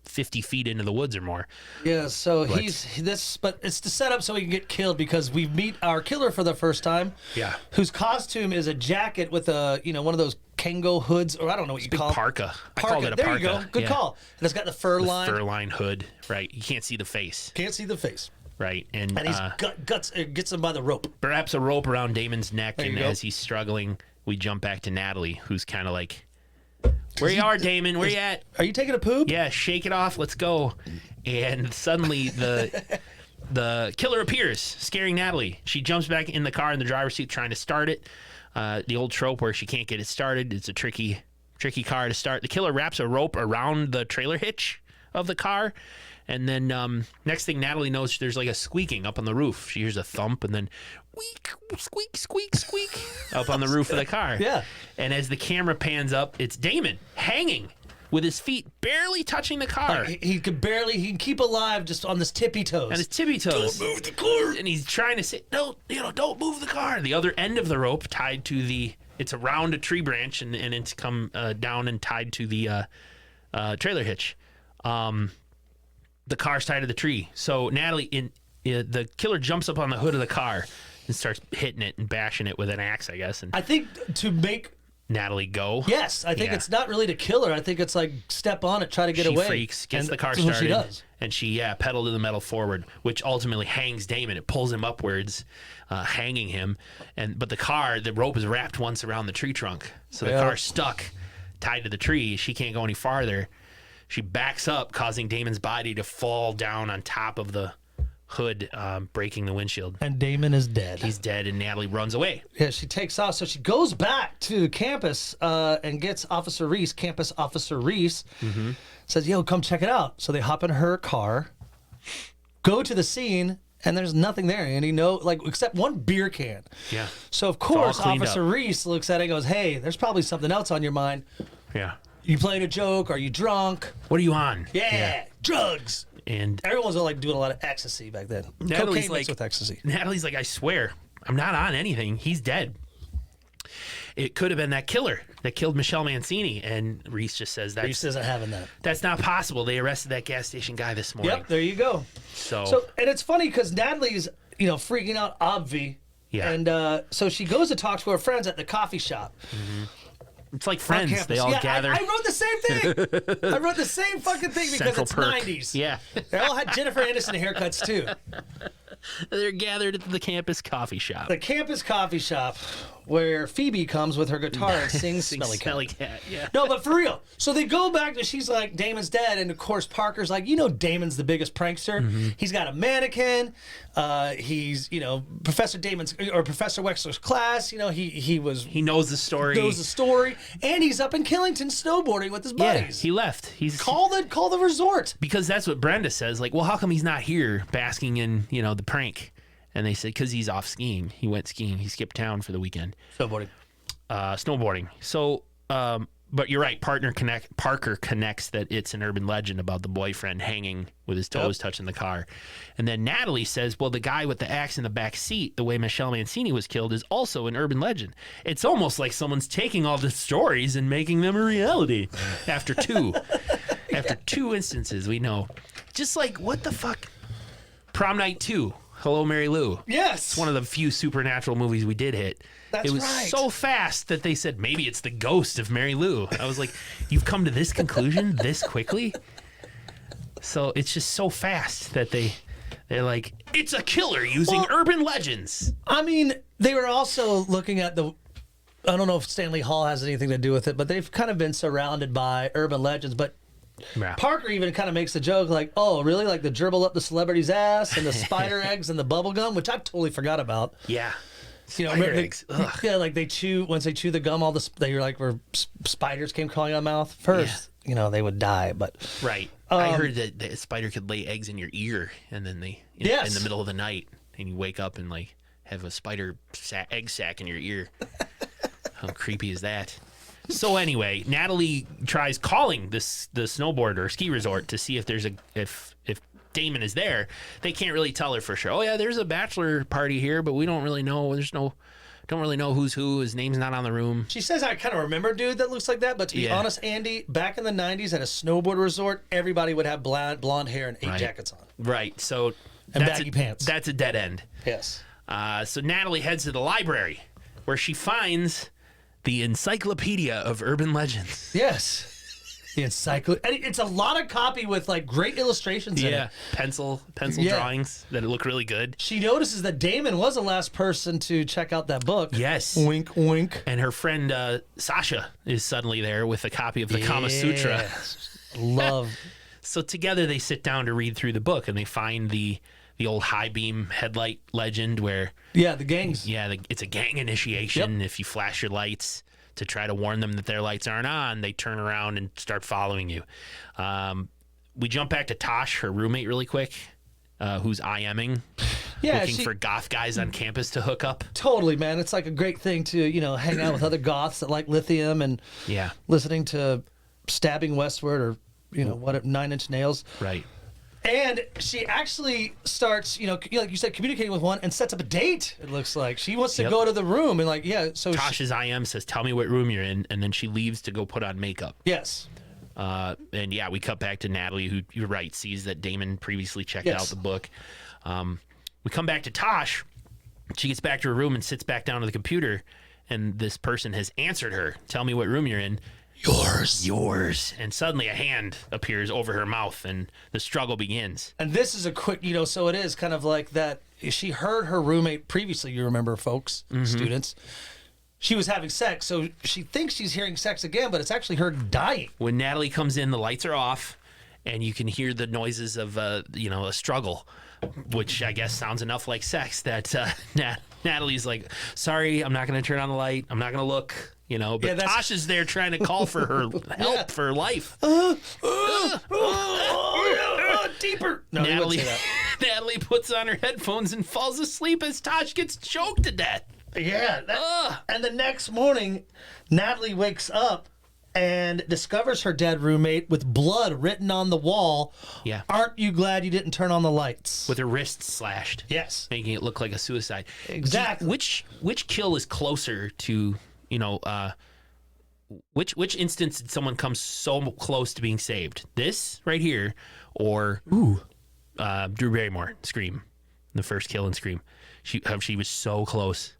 S2: 50 feet into the woods or more.
S1: Yeah, so but it's to set up so he can get killed because we meet our killer for the first time.
S2: Yeah.
S1: Whose costume is a jacket with one of those Kango hoods, or I don't know what you call it.
S2: Parka. I called it a parka.
S1: There you go. Good call. And it's got the fur line.
S2: Fur line hood, right. You can't see the face.
S1: Can't see the face.
S2: Right. And
S1: he's gets him by the rope.
S2: Perhaps a rope around Damon's neck,
S1: There you
S2: and
S1: go.
S2: as he's struggling, we jump back to Natalie, who's kind of like, where you are, Damon? Where you at?
S1: Are you taking a poop?
S2: Yeah, shake it off. Let's go. And suddenly the killer appears, scaring Natalie. She jumps back in the car in the driver's seat, trying to start it. The old trope where she can't get it started. It's a tricky car to start. The killer wraps a rope around the trailer hitch of the car. And then next thing Natalie knows, there's like a squeaking up on the roof. She hears a thump and then squeak, squeak, squeak up on the roof of the car.
S1: Yeah.
S2: And as the camera pans up, it's Damon hanging with his feet barely touching the car.
S1: He can keep alive just on his tippy toes.
S2: On his tippy toes.
S1: Don't move the car.
S2: And he's trying to say, don't move the car. The other end of the rope tied to it's around a tree branch and it's come down and tied to the trailer hitch. The car's tied to the tree. So Natalie, the killer jumps up on the hood of the car and starts hitting it and bashing it with an axe, I guess. And
S1: I think to make
S2: Natalie go.
S1: Yes, I think it's not really to kill her. I think it's like step on it, try to get
S2: She
S1: away.
S2: freaks, gets
S1: And
S2: the car
S1: that's what
S2: started,
S1: she does.
S2: and she pedal to the metal forward, which ultimately hangs Damon. It pulls him upwards, hanging him. But the rope is wrapped once around the tree trunk, so the car's stuck, tied to the tree. She can't go any farther. She backs up, causing Damon's body to fall down on top of the hood, breaking the windshield.
S1: And Damon is dead.
S2: He's dead, and Natalie runs away.
S1: Yeah, she takes off. So she goes back to campus and gets Campus Officer Reese, says, yo, come check it out. So they hop in her car, go to the scene, and there's nothing there. And except one beer can.
S2: Yeah.
S1: So, of course,
S2: cleaned
S1: Officer Reese looks at it and goes, hey, there's probably something else on your mind.
S2: Yeah.
S1: You playing a joke? Are you drunk?
S2: What are you on?
S1: Yeah. Drugs.
S2: And
S1: Everyone was doing a lot of ecstasy back then.
S2: Natalie's
S1: Cocaine mixed with ecstasy.
S2: Natalie's like, I swear, I'm not on anything. He's dead. It could have been that killer that killed Michelle Mancini. And Reese just says that.
S1: Reese isn't having that.
S2: That's not possible. They arrested that gas station guy this morning.
S1: Yep, there you go.
S2: So
S1: And it's funny because Natalie's, freaking out Obvi.
S2: Yeah.
S1: And so she goes to talk to her friends at the coffee shop.
S2: it's like
S1: on
S2: Friends.
S1: campus.
S2: They all
S1: Yeah,
S2: gather.
S1: I wrote the same thing. I wrote the same fucking thing because
S2: Central
S1: it's
S2: Perk.
S1: 90s.
S2: Yeah.
S1: They all had Jennifer Aniston haircuts too.
S2: They're gathered at the campus coffee shop.
S1: The campus coffee shop where Phoebe comes with her guitar and sings Smelly Cat. Yeah. No, but for real. So they go back to, she's like, Damon's dead. And of course, Parker's like, Damon's the biggest prankster. Mm-hmm. He's got a mannequin. He's, Professor Wexler's class. He
S2: knows the story.
S1: And he's up in Killington snowboarding with his buddies.
S2: Yeah, he left.
S1: Call the resort.
S2: Because that's what Brenda says. Like, well, how come he's not here basking in, the prank? And they said, because he's off skiing. He went skiing. He skipped town for the weekend. Snowboarding. So, but you're right. Parker connects that it's an urban legend about the boyfriend hanging with his toes touching the car. And then Natalie says, well, the guy with the axe in the back seat, the way Michelle Mancini was killed, is also an urban legend. It's almost like someone's taking all the stories and making them a reality. After two. After two instances, we know. Just like, what the fuck? Prom Night 2. Hello, Mary Lou.
S1: Yes.
S2: It's one of the few supernatural movies we did hit.
S1: That's
S2: it was so fast that they said, maybe it's the ghost of Mary Lou. I was like, you've come to this conclusion this quickly? So it's just so fast that they're like, it's a killer using urban legends.
S1: I mean, they were also looking at I don't know if Stanley Hall has anything to do with it, but they've kind of been surrounded by urban legends. But yeah. Parker even kind of makes a joke like, oh, really? Like the gerbil up the celebrity's ass and the spider eggs and the bubble gum, which I totally forgot about.
S2: Yeah.
S1: Spider eggs. Yeah, like once they chew the gum, they were like where spiders came crawling out of the mouth. First, they would die, but.
S2: Right. I heard that the spider could lay eggs in your ear and then in the middle of the night and you wake up and like have a spider egg sac in your ear. How creepy is that? So anyway, Natalie tries calling the snowboard or ski resort to see if there's if Damon is there. They can't really tell her for sure. Oh yeah, there's a bachelor party here, but we don't really know. Don't really know who's who. His name's not on the room.
S1: She says, I kind of remember a dude that looks like that, but to be honest, Andy, back in the 90s at a snowboard resort, everybody would have blonde hair and 8 jackets on.
S2: Right. So
S1: and baggy pants.
S2: That's a dead end.
S1: Yes.
S2: So Natalie heads to the library where she finds the Encyclopedia of Urban Legends.
S1: Yes. The encyclopedia. It's a lot of copy with like great illustrations in it.
S2: Pencil drawings that look really good.
S1: She notices that Damon was the last person to check out that book.
S2: Yes.
S1: Wink, wink.
S2: And her friend Sasha is suddenly there with a copy of the Kama Sutra.
S1: Love.
S2: So together they sit down to read through the book and they find the old high beam headlight legend where...
S1: Yeah, the gangs.
S2: Yeah, it's a gang initiation. Yep. If you flash your lights to try to warn them that their lights aren't on, they turn around and start following you. We jump back to Tosh, her roommate, really quick, who's IMing, looking for goth guys on campus to hook up.
S1: Totally, man. It's like a great thing to, hang out with other goths that like lithium and listening to Stabbing Westward or, 9 Inch Nails.
S2: Right.
S1: And she actually starts, like you said, communicating with one and sets up a date, it looks like. She wants to go to the room and so
S2: Tosh's IM says, tell me what room you're in, and then she leaves to go put on makeup.
S1: Yes.
S2: And we cut back to Natalie, who, you're right, sees that Damon previously checked out the book. We come back to Tosh. She gets back to her room and sits back down to the computer, and this person has answered her. Tell me what room you're in. Yours. And suddenly a hand appears over her mouth and the struggle begins.
S1: And this is a quick, so it is kind of like that. She heard her roommate previously, you remember, folks, students. She was having sex, so she thinks she's hearing sex again, but it's actually her dying.
S2: When Natalie comes in, the lights are off and you can hear the noises of, a struggle, which I guess sounds enough like sex that Natalie's like, sorry, I'm not going to turn on the light. I'm not going to look. But Tosh is there trying to call for her help for her life.
S1: Deeper. No,
S2: Natalie puts on her headphones and falls asleep as Tosh gets choked to death.
S1: Yeah. And the next morning, Natalie wakes up and discovers her dead roommate with blood written on the wall.
S2: Yeah.
S1: Aren't you glad you didn't turn on the lights?
S2: With her wrists slashed.
S1: Yes.
S2: Making it look like a suicide.
S1: Exactly.
S2: Which kill is closer to... which instance did someone come so close to being saved? This right here, or Drew Barrymore, Scream, the first kill in Scream. She was so close.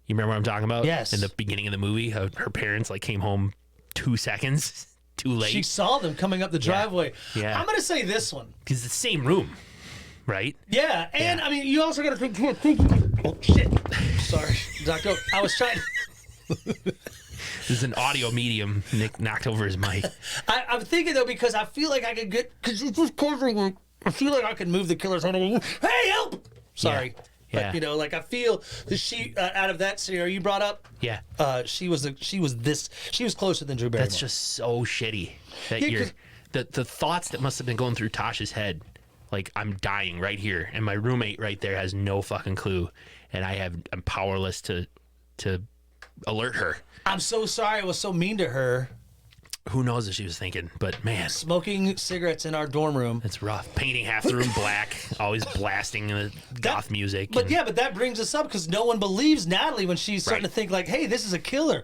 S2: You remember what I'm talking about?
S1: Yes.
S2: In the beginning of the movie, how her parents came home 2 seconds too late.
S1: She saw them coming up the driveway.
S2: Yeah.
S1: I'm gonna say this one
S2: because it's the same room, right?
S1: Yeah, and I mean, you also got to think Oh, shit. Sorry, Doctor. I was trying.
S2: This is an audio medium. Nick knocked over his mic.
S1: I'm thinking though because I feel like I could get because it's just covering. I feel like I could move the killer's head. Hey, help! Sorry,
S2: Yeah.
S1: but like I feel that she out of that scenario you brought up.
S2: Yeah.
S1: She was closer than Drew Barrymore.
S2: That's just so shitty. That
S1: Yeah,
S2: you're
S1: 'cause-
S2: the thoughts that must have been going through Tasha's head. Like, I'm dying right here, and my roommate right there has no fucking clue, and I'm powerless to alert her.
S1: I'm so sorry I was so mean to her.
S2: Who knows what she was thinking? But man,
S1: Smoking cigarettes in our dorm room.
S2: it's rough. Painting half the room black, always blasting the goth music.
S1: But yeah, but that brings us up because no one believes Natalie when she's starting
S2: Right.
S1: to think like, "Hey, this is a killer."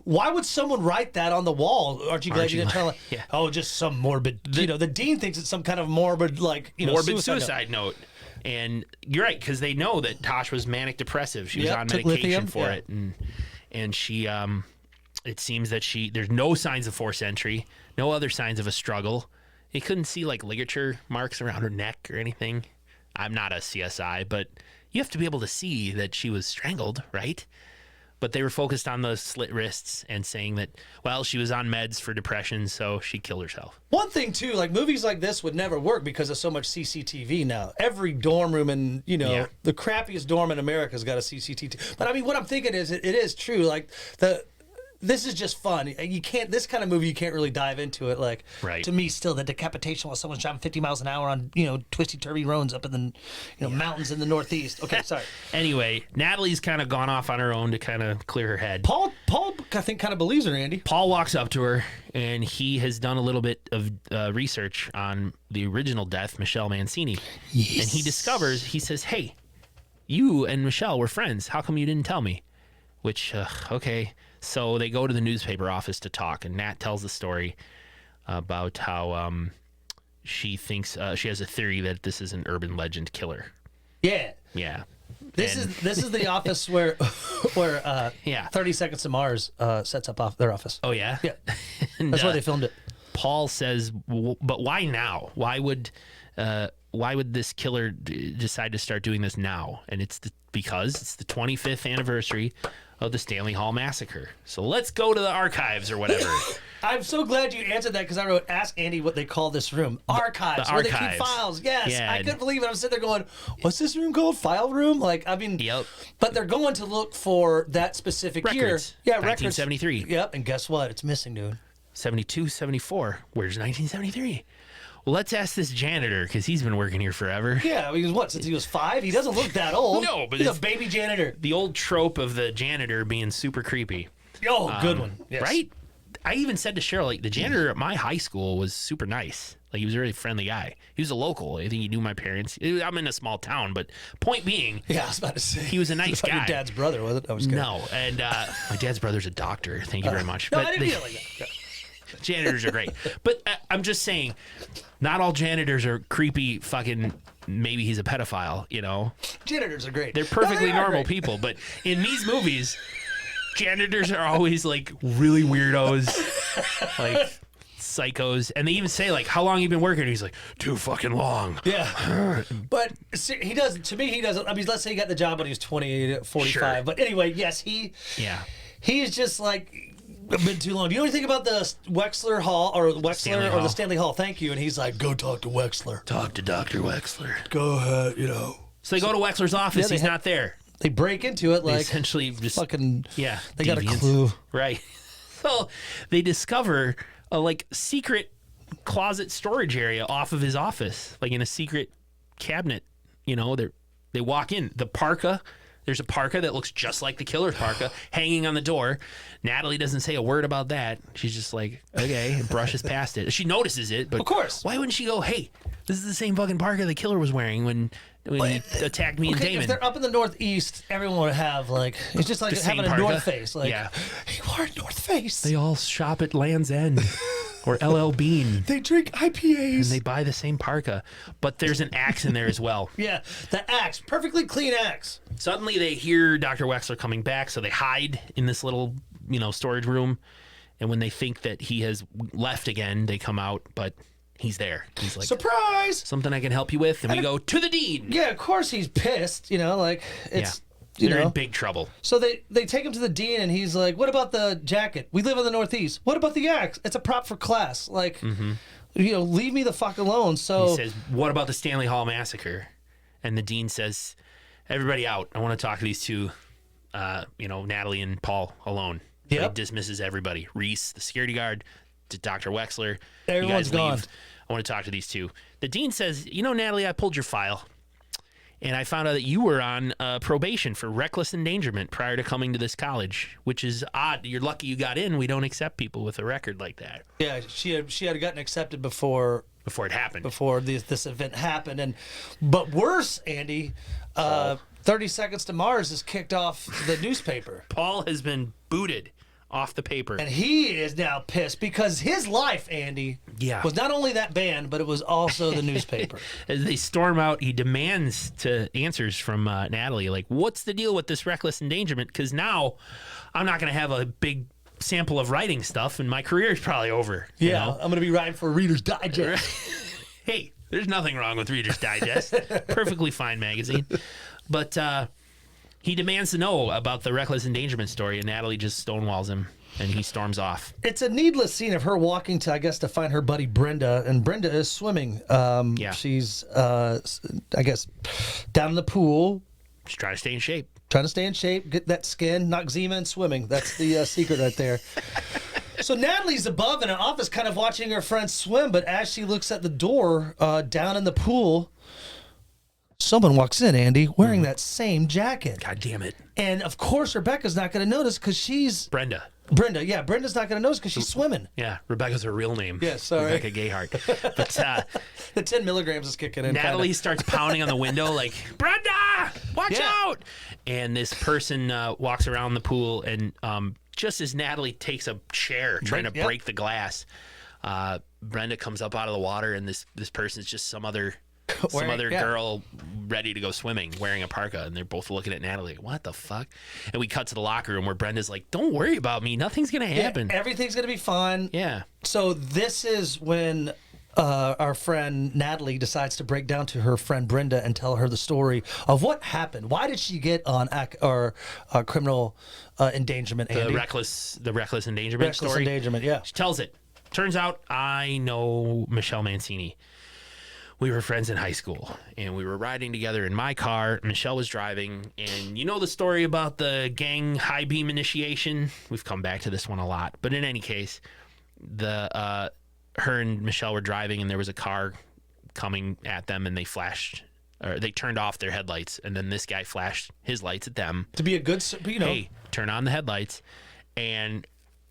S1: Why would someone write that on the wall? Aren't you glad you didn't tell her?
S2: Yeah.
S1: Oh, just some morbid. The dean thinks it's some kind of morbid,
S2: morbid
S1: suicide note.
S2: suicide note. And you're right, because they know that Tosh was manic depressive. She was
S1: Yep,
S2: on
S1: took
S2: medication
S1: lithium,
S2: for
S1: yeah.
S2: it, and she it seems that there's no signs of forced entry, no other signs of a struggle. You couldn't see like ligature marks around her neck or anything. I'm not a CSI, but you have to be able to see that she was strangled, right? But they were focused on the slit wrists and saying that, well, she was on meds for depression, so she killed herself.
S1: One thing too, like movies like this would never work because of so much CCTV now. Every dorm room in
S2: Yeah.
S1: the crappiest dorm in America's got a CCTV. But I mean, what I'm thinking is it is true. Like this is just fun. You can't this kind of movie you can't really dive into it. Like
S2: Right.
S1: to me, still the decapitation while someone's driving 50 miles an hour on twisty turvy roads up in the mountains in the Northeast. Okay, sorry.
S2: Anyway, Natalie's kind of gone off on her own to kind of clear her head.
S1: Paul, I think kind of believes her, Andy.
S2: Paul walks up to her, and he has done a little bit of research on the original death, Michelle Mancini.
S1: Yes.
S2: And he says, hey, you and Michelle were friends. How come you didn't tell me? Which, okay. So they go to the newspaper office to talk, and Nat tells the story about how she thinks she has a theory that this is an urban legend killer.
S1: Yeah.
S2: Yeah.
S1: This is the office where
S2: Yeah.
S1: 30 Seconds to Mars sets up their office.
S2: Oh, yeah?
S1: Yeah.
S2: And,
S1: That's where they filmed it.
S2: Paul says, but why now? Why would this killer decide to start doing this now? And it's because it's the 25th anniversary of the Stanley Hall Massacre. So let's go to the archives or whatever.
S1: I'm so glad you answered that because I wrote, ask Andy what they call this room. Archives,
S2: the
S1: where they
S2: archives.
S1: keep files. Yes,
S2: Yeah.
S1: I couldn't believe it. I'm sitting there going, what's this room called? File room? Like, I mean,
S2: Yep.
S1: But they're going to look for that specific
S2: Records.
S1: year. Yeah,
S2: 1973.
S1: records. Yep, and guess what? It's missing, dude.
S2: 72, 74. Where's 1973? Well, let's ask this janitor because he's been working here forever.
S1: Yeah, he was what, since he was 5? He doesn't look that old.
S2: No, but
S1: he's a
S2: it's-
S1: baby janitor.
S2: The old trope of the janitor being super creepy.
S1: Oh, good one. Yes.
S2: Right? I even said to Cheryl, like, the janitor at my high school was super nice. Like, he was a really friendly guy. He was a local. I think he knew my parents. I'm in a small town, but point being,
S1: Yeah, I was about to say.
S2: he was a nice
S1: It's not
S2: guy.
S1: your dad's brother, was it? I was kidding.
S2: No, and my dad's brother's a doctor. Thank you very much.
S1: No,
S2: But
S1: I didn't
S2: the
S1: feel like that. Yeah.
S2: janitors are great. But I'm just saying, not all janitors are creepy fucking, maybe he's a pedophile, you know?
S1: Janitors are great.
S2: They're perfectly
S1: No, they are
S2: normal
S1: great.
S2: people. But in these movies, janitors are always like really weirdos, like psychos. And they even say, like, how long you been working? And he's like, too fucking long.
S1: Yeah. But see, he doesn't, to me, he doesn't. I mean, let's say he got the job when he was 28, 45.
S2: Sure.
S1: But anyway, yes,
S2: Yeah.
S1: he's just like, been too long. Do you know anything about the Wexler Hall or Wexler
S2: Stanley
S1: or
S2: Hall.
S1: the Stanley Hall? Thank you. And he's like, go talk to Wexler.
S2: Talk to Dr. Wexler.
S1: Go ahead,
S2: So they go to Wexler's office.
S1: Yeah, they
S2: He's
S1: have-
S2: not there.
S1: They break into it
S2: They
S1: like
S2: essentially just
S1: fucking.
S2: yeah.
S1: They got a
S2: deviants.
S1: clue.
S2: Right. So they discover a like secret closet storage area off of his office, like in a secret cabinet. You know, they walk in. The parka. There's a parka that looks just like the killer's parka hanging on the door. Natalie doesn't say a word about that. She's just like, okay, and brushes past it. She notices it, but
S1: Of course.
S2: why wouldn't she go, hey, this is the same fucking parka the killer was wearing when he attacked me and
S1: Okay,
S2: Damon.
S1: if they're up in the Northeast, everyone would have like it's just like
S2: The same
S1: having a
S2: parka?
S1: North Face. Like,
S2: Yeah.
S1: he wore a North Face.
S2: They all shop at Land's End or LL Bean.
S1: They drink IPAs.
S2: And they buy the same parka. But there's an axe in there as well.
S1: Yeah, the axe, perfectly clean axe.
S2: Suddenly they hear Dr. Wexler coming back, so they hide in this little, storage room. And when they think that he has left again, they come out, but he's there. He's like,
S1: surprise!
S2: something I can help you with, and we go to the dean.
S1: Yeah, of course he's pissed. Like it's.
S2: They're in big trouble.
S1: So they take him to the dean, and he's like, "What about the jacket? We live in the Northeast. What about the axe? It's a prop for class. Like, leave me the fuck alone." So
S2: he says, "What about the Stanley Hall massacre?" And the dean says, "Everybody out. I want to talk to these two, Natalie and Paul alone." So he dismisses everybody. Reese, the security guard, to Dr. Wexler.
S1: Everyone's
S2: you guys
S1: gone.
S2: leave. I want to talk to these two. The dean says, Natalie, I pulled your file. And I found out that you were on probation for reckless endangerment prior to coming to this college, which is odd. You're lucky you got in. We don't accept people with a record like that.
S1: Yeah, she had gotten accepted before
S2: it happened.
S1: Before this event happened, but worse, Andy, 30 Seconds to Mars has kicked off the newspaper.
S2: Paul has been booted off the paper.
S1: And he is now pissed because his life, Andy, was not only that band, but it was also the newspaper.
S2: As they storm out, he demands answers from Natalie, like, what's the deal with this reckless endangerment? Because now I'm not going to have a big sample of writing stuff, and my career is probably over.
S1: Yeah, I'm going to be writing for Reader's Digest.
S2: Hey, there's nothing wrong with Reader's Digest. Perfectly fine magazine. But he demands to know about the reckless endangerment story, and Natalie just stonewalls him, and he storms off.
S1: It's a needless scene of her walking to find her buddy Brenda, and Brenda is swimming. She's, I guess, down in the pool.
S2: She's trying to stay in shape.
S1: Get that skin, not eczema and swimming. That's the secret right there. So Natalie's above in an office kind of watching her friend swim, but as she looks at the door down in the pool, someone walks in, Andy, wearing that same jacket.
S2: God damn it.
S1: And, of course, Rebecca's not going to notice because she's...
S2: Brenda,
S1: Brenda's not going to notice because she's swimming.
S2: Yeah, Rebecca's her real name.
S1: Yeah, sorry.
S2: Rebecca Gayhart. But
S1: the 10 milligrams is kicking in.
S2: Natalie starts pounding on the window like, Brenda, watch out! And this person walks around the pool, and just as Natalie takes a chair trying to break the glass, Brenda comes up out of the water, and this person's just some other girl ready to go swimming wearing a parka, and they're both looking at Natalie. What the fuck? And we cut to the locker room where Brenda's like, don't worry about me. Nothing's going to happen.
S1: Everything's going to be fine.
S2: Yeah.
S1: So this is when our friend Natalie decides to break down to her friend Brenda and tell her the story of what happened. Why did she get on criminal endangerment, Andy?
S2: The reckless endangerment story?
S1: Reckless endangerment, yeah.
S2: She tells it. Turns out I know Michelle Mancini. We were friends in high school, and we were riding together in my car. Michelle was driving, and you know the story about the gang high beam initiation? We've come back to this one a lot. But in any case, her and Michelle were driving, and there was a car coming at them, and they turned off their headlights, and then this guy flashed his lights at them.
S1: To be a good,
S2: Hey, turn on the headlights. And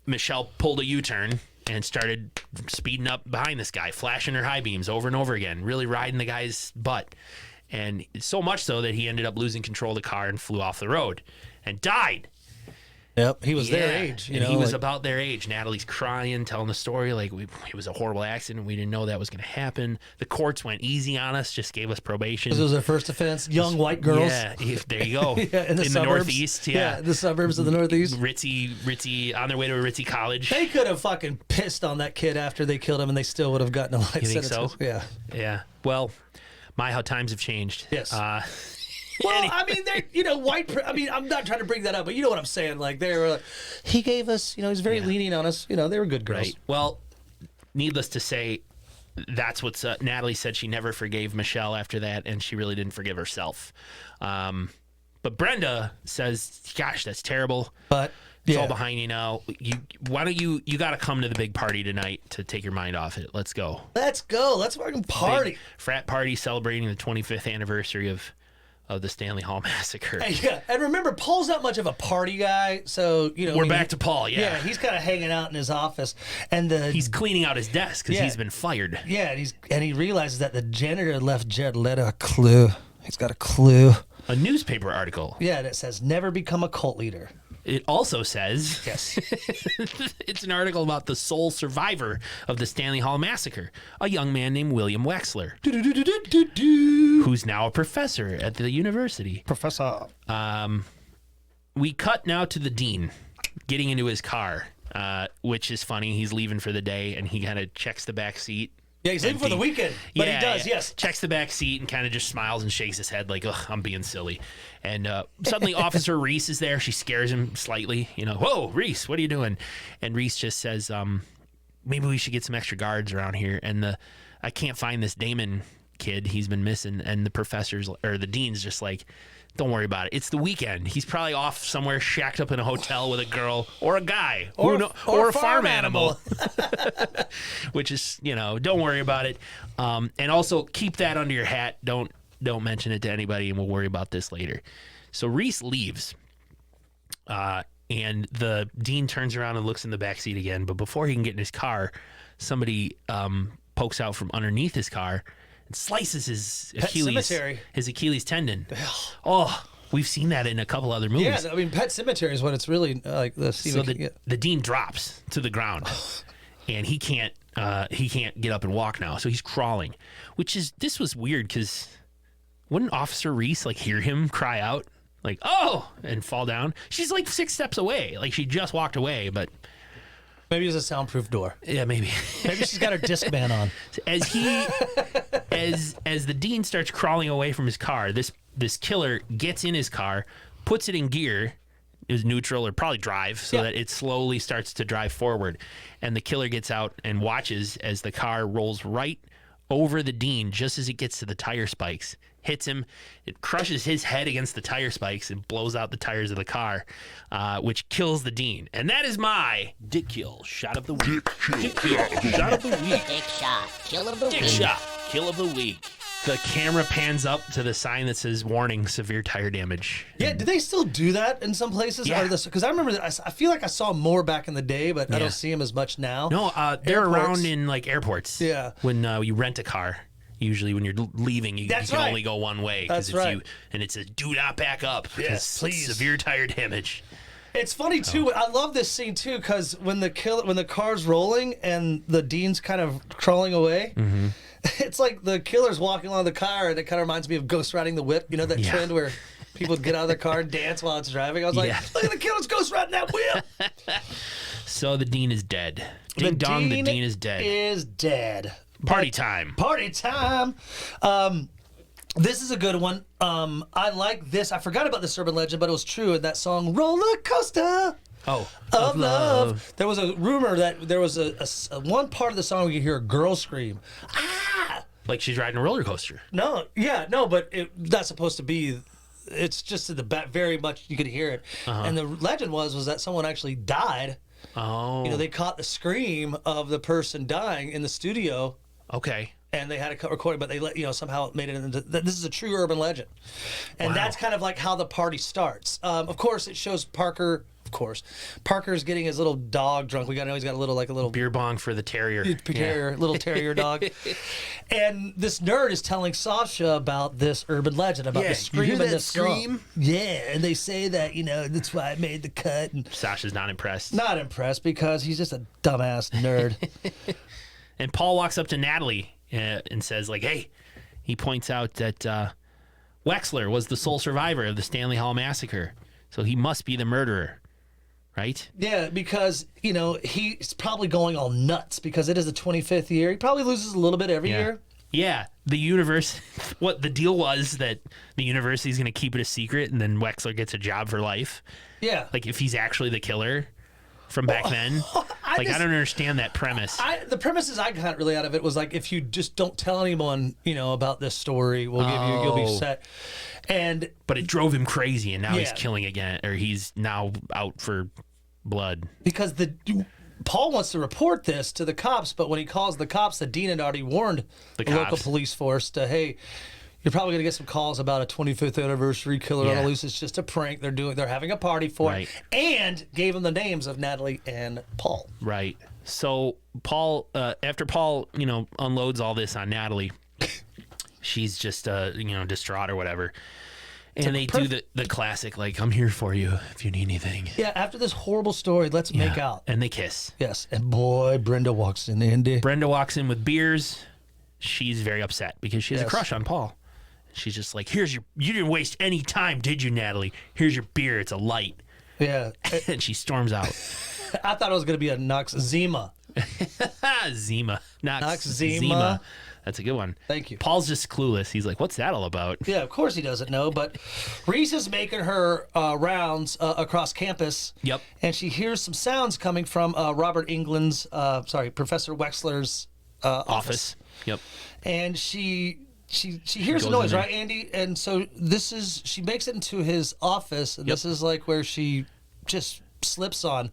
S2: Michelle pulled a U-turn and started speeding up behind this guy, flashing her high beams over and over again, really riding the guy's butt. And so much so that he ended up losing control of the car and flew off the road and died.
S1: Yep, he was their age.
S2: He was about their age. Natalie's crying, telling the story like it was a horrible accident. We didn't know that was going to happen. The courts went easy on us, just gave us probation.
S1: Because it was their first offense. Young white girls.
S2: Yeah, there you go.
S1: In the
S2: Northeast. Yeah,
S1: the suburbs of the Northeast.
S2: Ritzy, on their way to a ritzy college.
S1: They could have fucking pissed on that kid after they killed him, and they still would have gotten a life sentence.
S2: You think so?
S1: Yeah.
S2: Yeah. Well, how times have changed.
S1: Yes. Well, I mean, white. I mean, I'm not trying to bring that up, but you know what I'm saying. Like they were, he gave us, he's very lenient on us. They were good girls.
S2: Right. Well, needless to say, that's what's. Natalie said she never forgave Michelle after that, and she really didn't forgive herself. But Brenda says, "Gosh, that's terrible.
S1: But
S2: it's all behind you now. Why don't you got to come to the big party tonight to take your mind off it? Let's go.
S1: Let's go. Let's fucking party.
S2: Big frat party celebrating the 25th anniversary of the Stanley Hall massacre."
S1: Yeah, and remember, Paul's not much of a party guy, so
S2: we're back to Paul.
S1: Yeah, he's kind of hanging out in his office, and
S2: he's cleaning out his desk because he's been fired.
S1: Yeah, and he realizes that the janitor left Jared Leto a clue. He's got a clue.
S2: A newspaper article.
S1: Yeah, and it says, "Never become a cult leader."
S2: It also says,
S1: yes,
S2: it's an article about the sole survivor of the Stanley Hall massacre, a young man named William Wexler, who's now a professor at the university.
S1: Professor.
S2: We cut now to the dean getting into his car, which is funny. He's leaving for the day, and he kind of checks the back seat
S1: Yeah, he's leaving for the weekend, but he does, yes.
S2: Checks the back seat and kind of just smiles and shakes his head like, ugh, I'm being silly. And suddenly Officer Reese is there. She scares him slightly. Whoa, Reese, what are you doing? And Reese just says, maybe we should get some extra guards around here. And I can't find this Damon kid. He's been missing. And the dean's just like, don't worry about it. It's the weekend. He's probably off somewhere, shacked up in a hotel with a girl or a guy or a farm animal. Which is, don't worry about it. And also keep that under your hat. Don't mention it to anybody, and we'll worry about this later. So Reese leaves, and the dean turns around and looks in the backseat again. But before he can get in his car, somebody pokes out from underneath his car and slices his Achilles tendon. Oh, we've seen that in a couple other movies.
S1: Yeah, I mean, Pet Sematary is what it's really like.
S2: So the dean drops to the ground, and he can't get up and walk now. So he's crawling, this was weird because wouldn't Officer Reese like hear him cry out like, oh, and fall down? She's like 6 steps away. Like she just walked away, but
S1: maybe it's a soundproof door.
S2: Yeah, maybe.
S1: Maybe she's got her Discman on.
S2: As the dean starts crawling away from his car, this killer gets in his car, puts it in gear, is neutral or probably drive, so that it slowly starts to drive forward. And the killer gets out and watches as the car rolls right over the dean just as it gets to the tire spikes. Hits him, it crushes his head against the tire spikes and blows out the tires of the car, which kills the dean. And that is my Dick Kill Shot of the Week. Dick Kill Shot of the Week.
S3: Dick Shot Kill of the Week.
S2: Dick Shot Kill of the Week. The camera pans up to the sign that says "Warning: Severe tire damage."
S1: Yeah, do they still do that in some places?
S2: Yeah.
S1: Because I remember that I feel like I saw more back in the day, but I don't see them as much now.
S2: No, they're around in like airports.
S1: Yeah,
S2: when you rent a car. Usually when you're leaving, you can only go one way.
S1: That's right.
S2: And it says, do not back up.
S1: Yes, please.
S2: Severe tire damage.
S1: It's funny, too. I love this scene, too, because when the car's rolling and the dean's kind of crawling away, it's like the killer's walking along the car, and it kind of reminds me of Ghost Riding the Whip. You know that trend where people get out of their car and dance while it's driving? I was like, look at the killer's Ghost Riding that whip.
S2: So the dean is dead. Ding dong, the dean is dead.
S1: Is dead.
S2: Party time.
S1: Party time. This is a good one. I like this. I forgot about this urban legend, but it was true in that song, Roller Coaster of Love. There was a rumor that there was a one part of the song where you hear a girl scream. Ah!
S2: Like she's riding a roller coaster.
S1: No, but that's supposed to be. It's just in the back, very much you could hear it. And the legend was that someone actually died.
S2: Oh.
S1: They caught the scream of the person dying in the studio.
S2: Okay.
S1: And they had a recording, but they somehow made it into. This is a true urban legend, and that's kind of like how the party starts. Of course, it shows Parker. Of course, Parker's getting his little dog drunk. We got to know he's got a little
S2: beer bong for the terrier,
S1: little terrier dog. And this nerd is telling Sasha about this urban legend about the scream in the scream. Yeah, and they say that that's why I made the cut. And
S2: Sasha's not impressed.
S1: Not impressed because he's just a dumbass nerd.
S2: And Paul walks up to Natalie and says, like, hey, he points out that Wexler was the sole survivor of the Stanley Hall massacre. So he must be the murderer, right?
S1: Yeah, because, he's probably going all nuts because it is the 25th year. He probably loses a little bit every year.
S2: Yeah, the universe, what the deal was that the university is going to keep it a secret and then Wexler gets a job for life. Yeah. Like if he's actually the killer from back then. I don't understand that premise.
S1: The premises I got really out of it was like, if you just don't tell anyone, about this story, you'll be set.
S2: But it drove him crazy, and now he's killing again, or he's now out for blood.
S1: Because Paul wants to report this to the cops, but when he calls the cops, the dean had already warned the local police force to, hey, you're probably going to get some calls about a 25th anniversary killer on the loose. It's just a prank. They're having a party for it. And gave them the names of Natalie and Paul.
S2: Right. So Paul, after Paul, unloads all this on Natalie, she's just, distraught or whatever. And they do the classic, like, I'm here for you if you need anything.
S1: Yeah, after this horrible story, let's make out.
S2: And they kiss.
S1: Yes. And boy, Brenda walks in, Andy.
S2: Brenda walks in with beers. She's very upset because she has a crush on Paul. She's just like, you didn't waste any time, did you, Natalie? Here's your beer. It's a light.
S1: Yeah.
S2: And she storms out.
S1: I thought it was going to be a Noxzema.
S2: Zima.
S1: Noxzema.
S2: Zima. That's a good one.
S1: Thank you.
S2: Paul's just clueless. He's like, what's that all about?
S1: Yeah, of course he doesn't know, but Reese is making her rounds across campus.
S2: Yep.
S1: And she hears some sounds coming from Professor Wexler's office.
S2: Yep.
S1: And she hears a noise, right, Andy? And so she makes it into his office, and this is like where she just slips on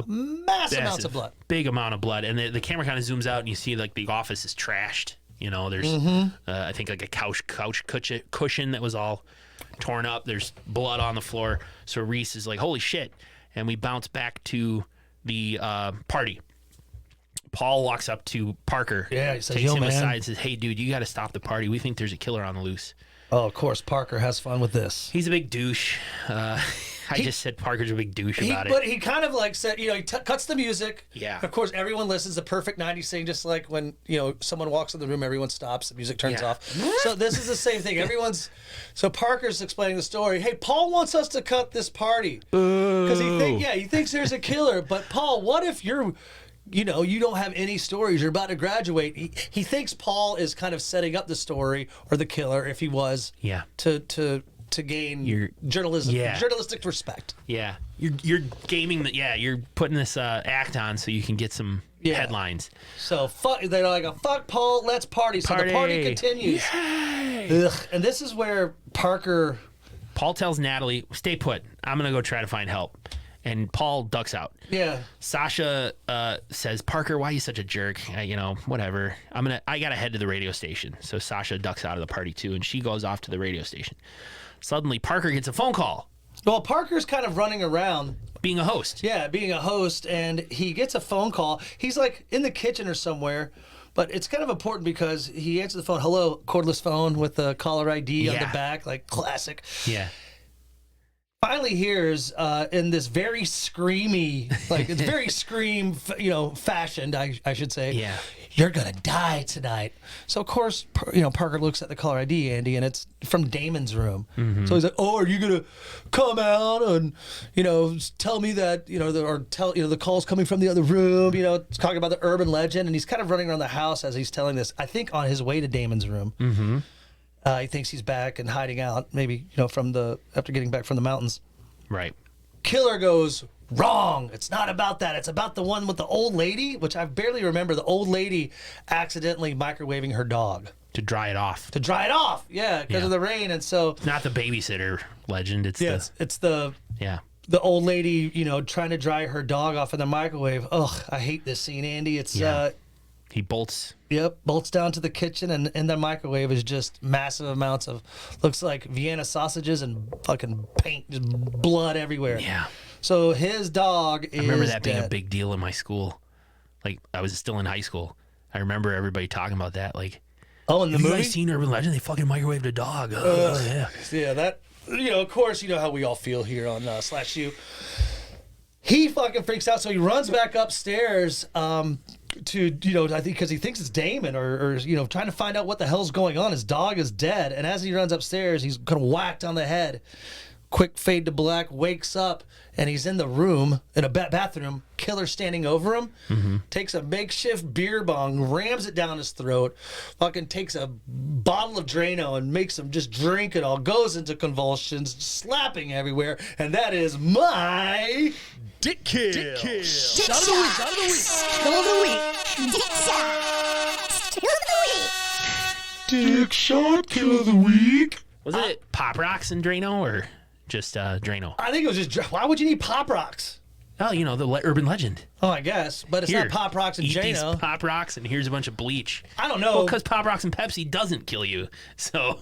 S1: massive amounts of blood.
S2: Big amount of blood. And the camera kind of zooms out, and you see like the office is trashed. You know, there's I think like a couch cushion that was all torn up. There's blood on the floor. So Reese is like, holy shit. And we bounce back to the party. Paul walks up to Parker,
S1: he says,
S2: takes him aside and says, hey, dude, you got to stop the party. We think there's a killer on the loose.
S1: Oh, of course, Parker has fun with this.
S2: He's a big douche. I just said Parker's a big douche about it.
S1: But he kind of like said, he cuts the music.
S2: Yeah.
S1: Of course, everyone listens. The perfect 90s thing, just like when, someone walks in the room, everyone stops, the music turns off. So this is the same thing. So Parker's explaining the story. Hey, Paul wants us to cut this party. Because he thinks there's a killer. But Paul, what if you don't have any stories. You're about to graduate. He thinks Paul is kind of setting up the story or the killer, if he was, to gain journalistic respect.
S2: Yeah, you're gaming you're putting this act on so you can get some headlines.
S1: So they're like, fuck Paul, let's party. So the party continues. And this is where Paul
S2: tells Natalie, stay put. I'm gonna go try to find help. And Paul ducks out.
S1: Yeah.
S2: Sasha says, Parker, why are you such a jerk? Whatever. I gotta head to the radio station. So Sasha ducks out of the party too, and she goes off to the radio station. Suddenly, Parker gets a phone call.
S1: Well, Parker's kind of running around.
S2: Being a host.
S1: Yeah, being a host, and he gets a phone call. He's like in the kitchen or somewhere, but it's kind of important because he answers the phone. Hello, cordless phone with the caller ID on the back, like classic.
S2: Yeah.
S1: Finally hears in this very screamy, like it's very fashioned, I should say.
S2: Yeah.
S1: You're gonna die tonight. So of course, Parker looks at the caller ID, Andy, and it's from Damon's room. Mm-hmm. So he's like, "Oh, are you gonna come out and tell me that the call's coming from the other room?" It's talking about the urban legend, and he's kind of running around the house as he's telling this. I think on his way to Damon's room. Mm-hmm. He thinks he's back and hiding out, maybe after getting back from the mountains.
S2: Right.
S1: Killer goes, wrong. It's not about that. It's about the one with the old lady, which I barely remember. The old lady accidentally microwaving her dog
S2: to dry it off.
S1: Yeah, because of the rain, and so
S2: it's not the babysitter legend. It's
S1: the old lady, trying to dry her dog off in the microwave. Ugh, I hate this scene, Andy. It's
S2: he bolts.
S1: Yep, bolts down to the kitchen, and in the microwave is just massive amounts of, looks like Vienna sausages and fucking paint, just blood everywhere.
S2: Yeah.
S1: So his dog is
S2: I remember that being
S1: dead.
S2: a big deal in my school. Like, I was still in high school. I remember everybody talking about that. Like,
S1: in the movie?
S2: You guys seen Urban Legend? They fucking microwaved a dog.
S1: Yeah, that, of course, how we all feel here on Slash U. He fucking freaks out, so he runs back upstairs to, I think because he thinks it's Damon or trying to find out what the hell's going on. His dog is dead, and as he runs upstairs, he's kind of whacked on the head. Quick fade to black, wakes up, and he's in the room, in a bathroom, killer standing over him, takes a makeshift beer bong, rams it down his throat, fucking takes a bottle of Drano and makes him just drink it all, goes into convulsions, slapping everywhere, and that is my Dick Kill. Shot of the week. Dick shot kill of the week.
S2: Was it Pop Rocks and Drano or just Drano?
S1: I think it was just. Why would you need Pop Rocks?
S2: Oh, the urban legend.
S1: Oh, I guess, but it's not Pop Rocks and
S2: eat
S1: Drano.
S2: These Pop Rocks, and here's a bunch of bleach.
S1: I don't know.
S2: Well, because Pop Rocks and Pepsi doesn't kill you, so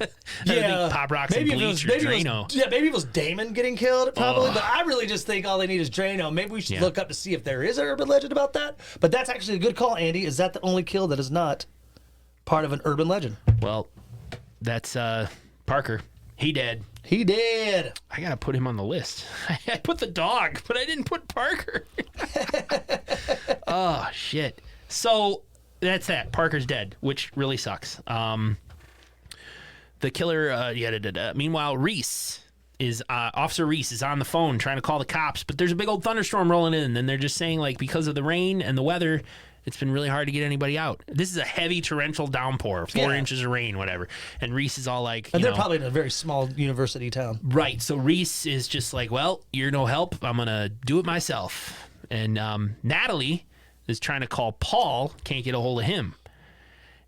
S2: I think Pop Rocks and bleach or Drano.
S1: Maybe it was Damon getting killed, probably. But I really just think all they need is Drano. Maybe we should look up to see if there is an urban legend about that. But that's actually a good call, Andy. Is that the only kill that is not part of an urban legend?
S2: Well, that's Parker. He dead.
S1: He did.
S2: I gotta put him on the list. I put the dog, but I didn't put Parker. Oh shit. So that's that. Parker's dead, which really sucks. The killer. Meanwhile, Reese Officer Reese is on the phone trying to call the cops, but there's a big old thunderstorm rolling in, and they're just saying, like, because of the rain and the weather, it's been really hard to get anybody out. This is a heavy torrential downpour, 4 inches of rain, whatever. And Reese is all like,
S1: and they're probably in a very small university town.
S2: Right. So Reese is just like, well, you're no help. I'm going to do it myself. And Natalie is trying to call Paul, can't get a hold of him.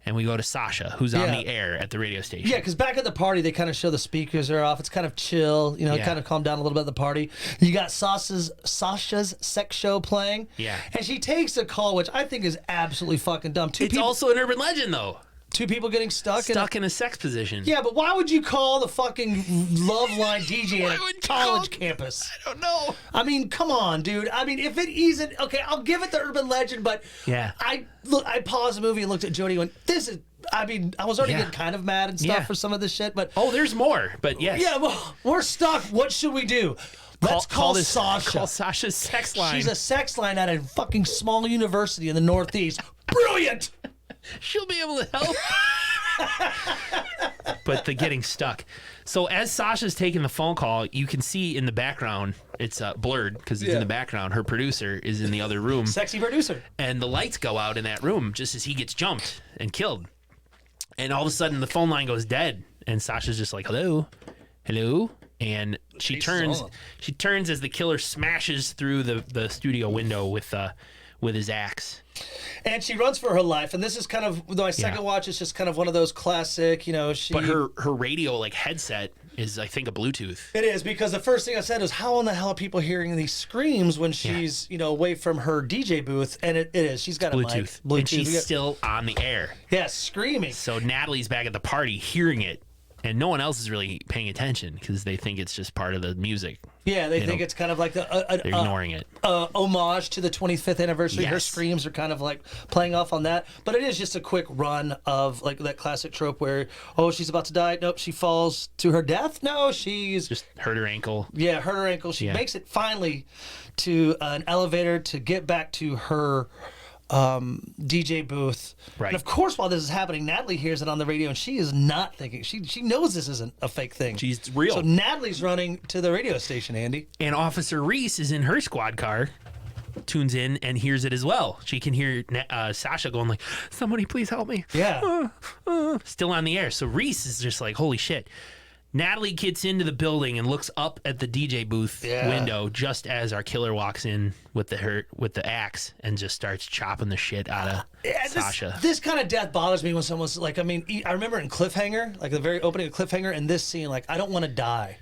S2: And we go to Sasha, who's on the air at the radio station.
S1: Yeah, because back at the party, they kind of show the speakers are off. It's kind of chill, kind of calm down a little bit at the party. You got Sasha's sex show playing.
S2: Yeah.
S1: And she takes a call, which I think is absolutely fucking dumb.
S2: It's also an urban legend, though.
S1: Two people getting stuck
S2: in a sex position.
S1: Yeah, but why would you call the fucking Love Line DJ at a college campus?
S2: I don't know.
S1: I mean, come on, dude. I mean, if it isn't okay, I'll give it the urban legend, but I paused the movie and looked at Jody and went, "This is." I mean, I was already getting kind of mad and stuff for some of this shit, but
S2: there's more. But yes,
S1: yeah, well, we're stuck. What should we do? Let's call Sasha.
S2: Call Sasha's sex line.
S1: She's a sex line at a fucking small university in the Northeast. Brilliant.
S2: She'll be able to help. But the getting stuck. So as Sasha's taking the phone call, you can see in the background, it's blurred because it's in the background. Her producer is in the other room.
S1: Sexy producer.
S2: And the lights go out in that room just as he gets jumped and killed. And all of a sudden the phone line goes dead. And Sasha's just like, hello? Hello? And she turns as the killer smashes through the studio window with his axe.
S1: And she runs for her life, and this is kind of my second watch. Is just kind of one of those classic, she.
S2: But her radio headset is, I think, a Bluetooth.
S1: It is, because the first thing I said was, how in the hell are people hearing these screams when she's away from her DJ booth? And it is. She's got a
S2: Bluetooth, and she's still on the air.
S1: Yeah, screaming.
S2: So Natalie's back at the party, hearing it. And no one else is really paying attention because they think it's just part of the music.
S1: Yeah, they think it's kind of like
S2: they're ignoring it.
S1: Homage to the 25th anniversary.
S2: Yes.
S1: Her screams are kind of like playing off on that. But it is just a quick run of like that classic trope where, she's about to die. Nope, she falls to her death. No, she's
S2: just hurt her ankle.
S1: Yeah, hurt her ankle. She makes it finally to an elevator to get back to her DJ booth.
S2: Right.
S1: And of course, while this is happening, Natalie hears it on the radio, and she is not thinking. She knows this isn't a fake thing.
S2: She's real.
S1: So Natalie's running to the radio station, Andy.
S2: And Officer Reese is in her squad car, tunes in and hears it as well. She can hear Sasha going like, somebody please help me.
S1: Yeah.
S2: Still on the air. So Reese is just like, holy shit. Natalie gets into the building and looks up at the DJ booth window just as our killer walks in with the axe and just starts chopping the shit out of Sasha.
S1: This kind of death bothers me when someone's like, I mean, I remember in Cliffhanger, like the very opening of Cliffhanger, and this scene, like, I don't want to die.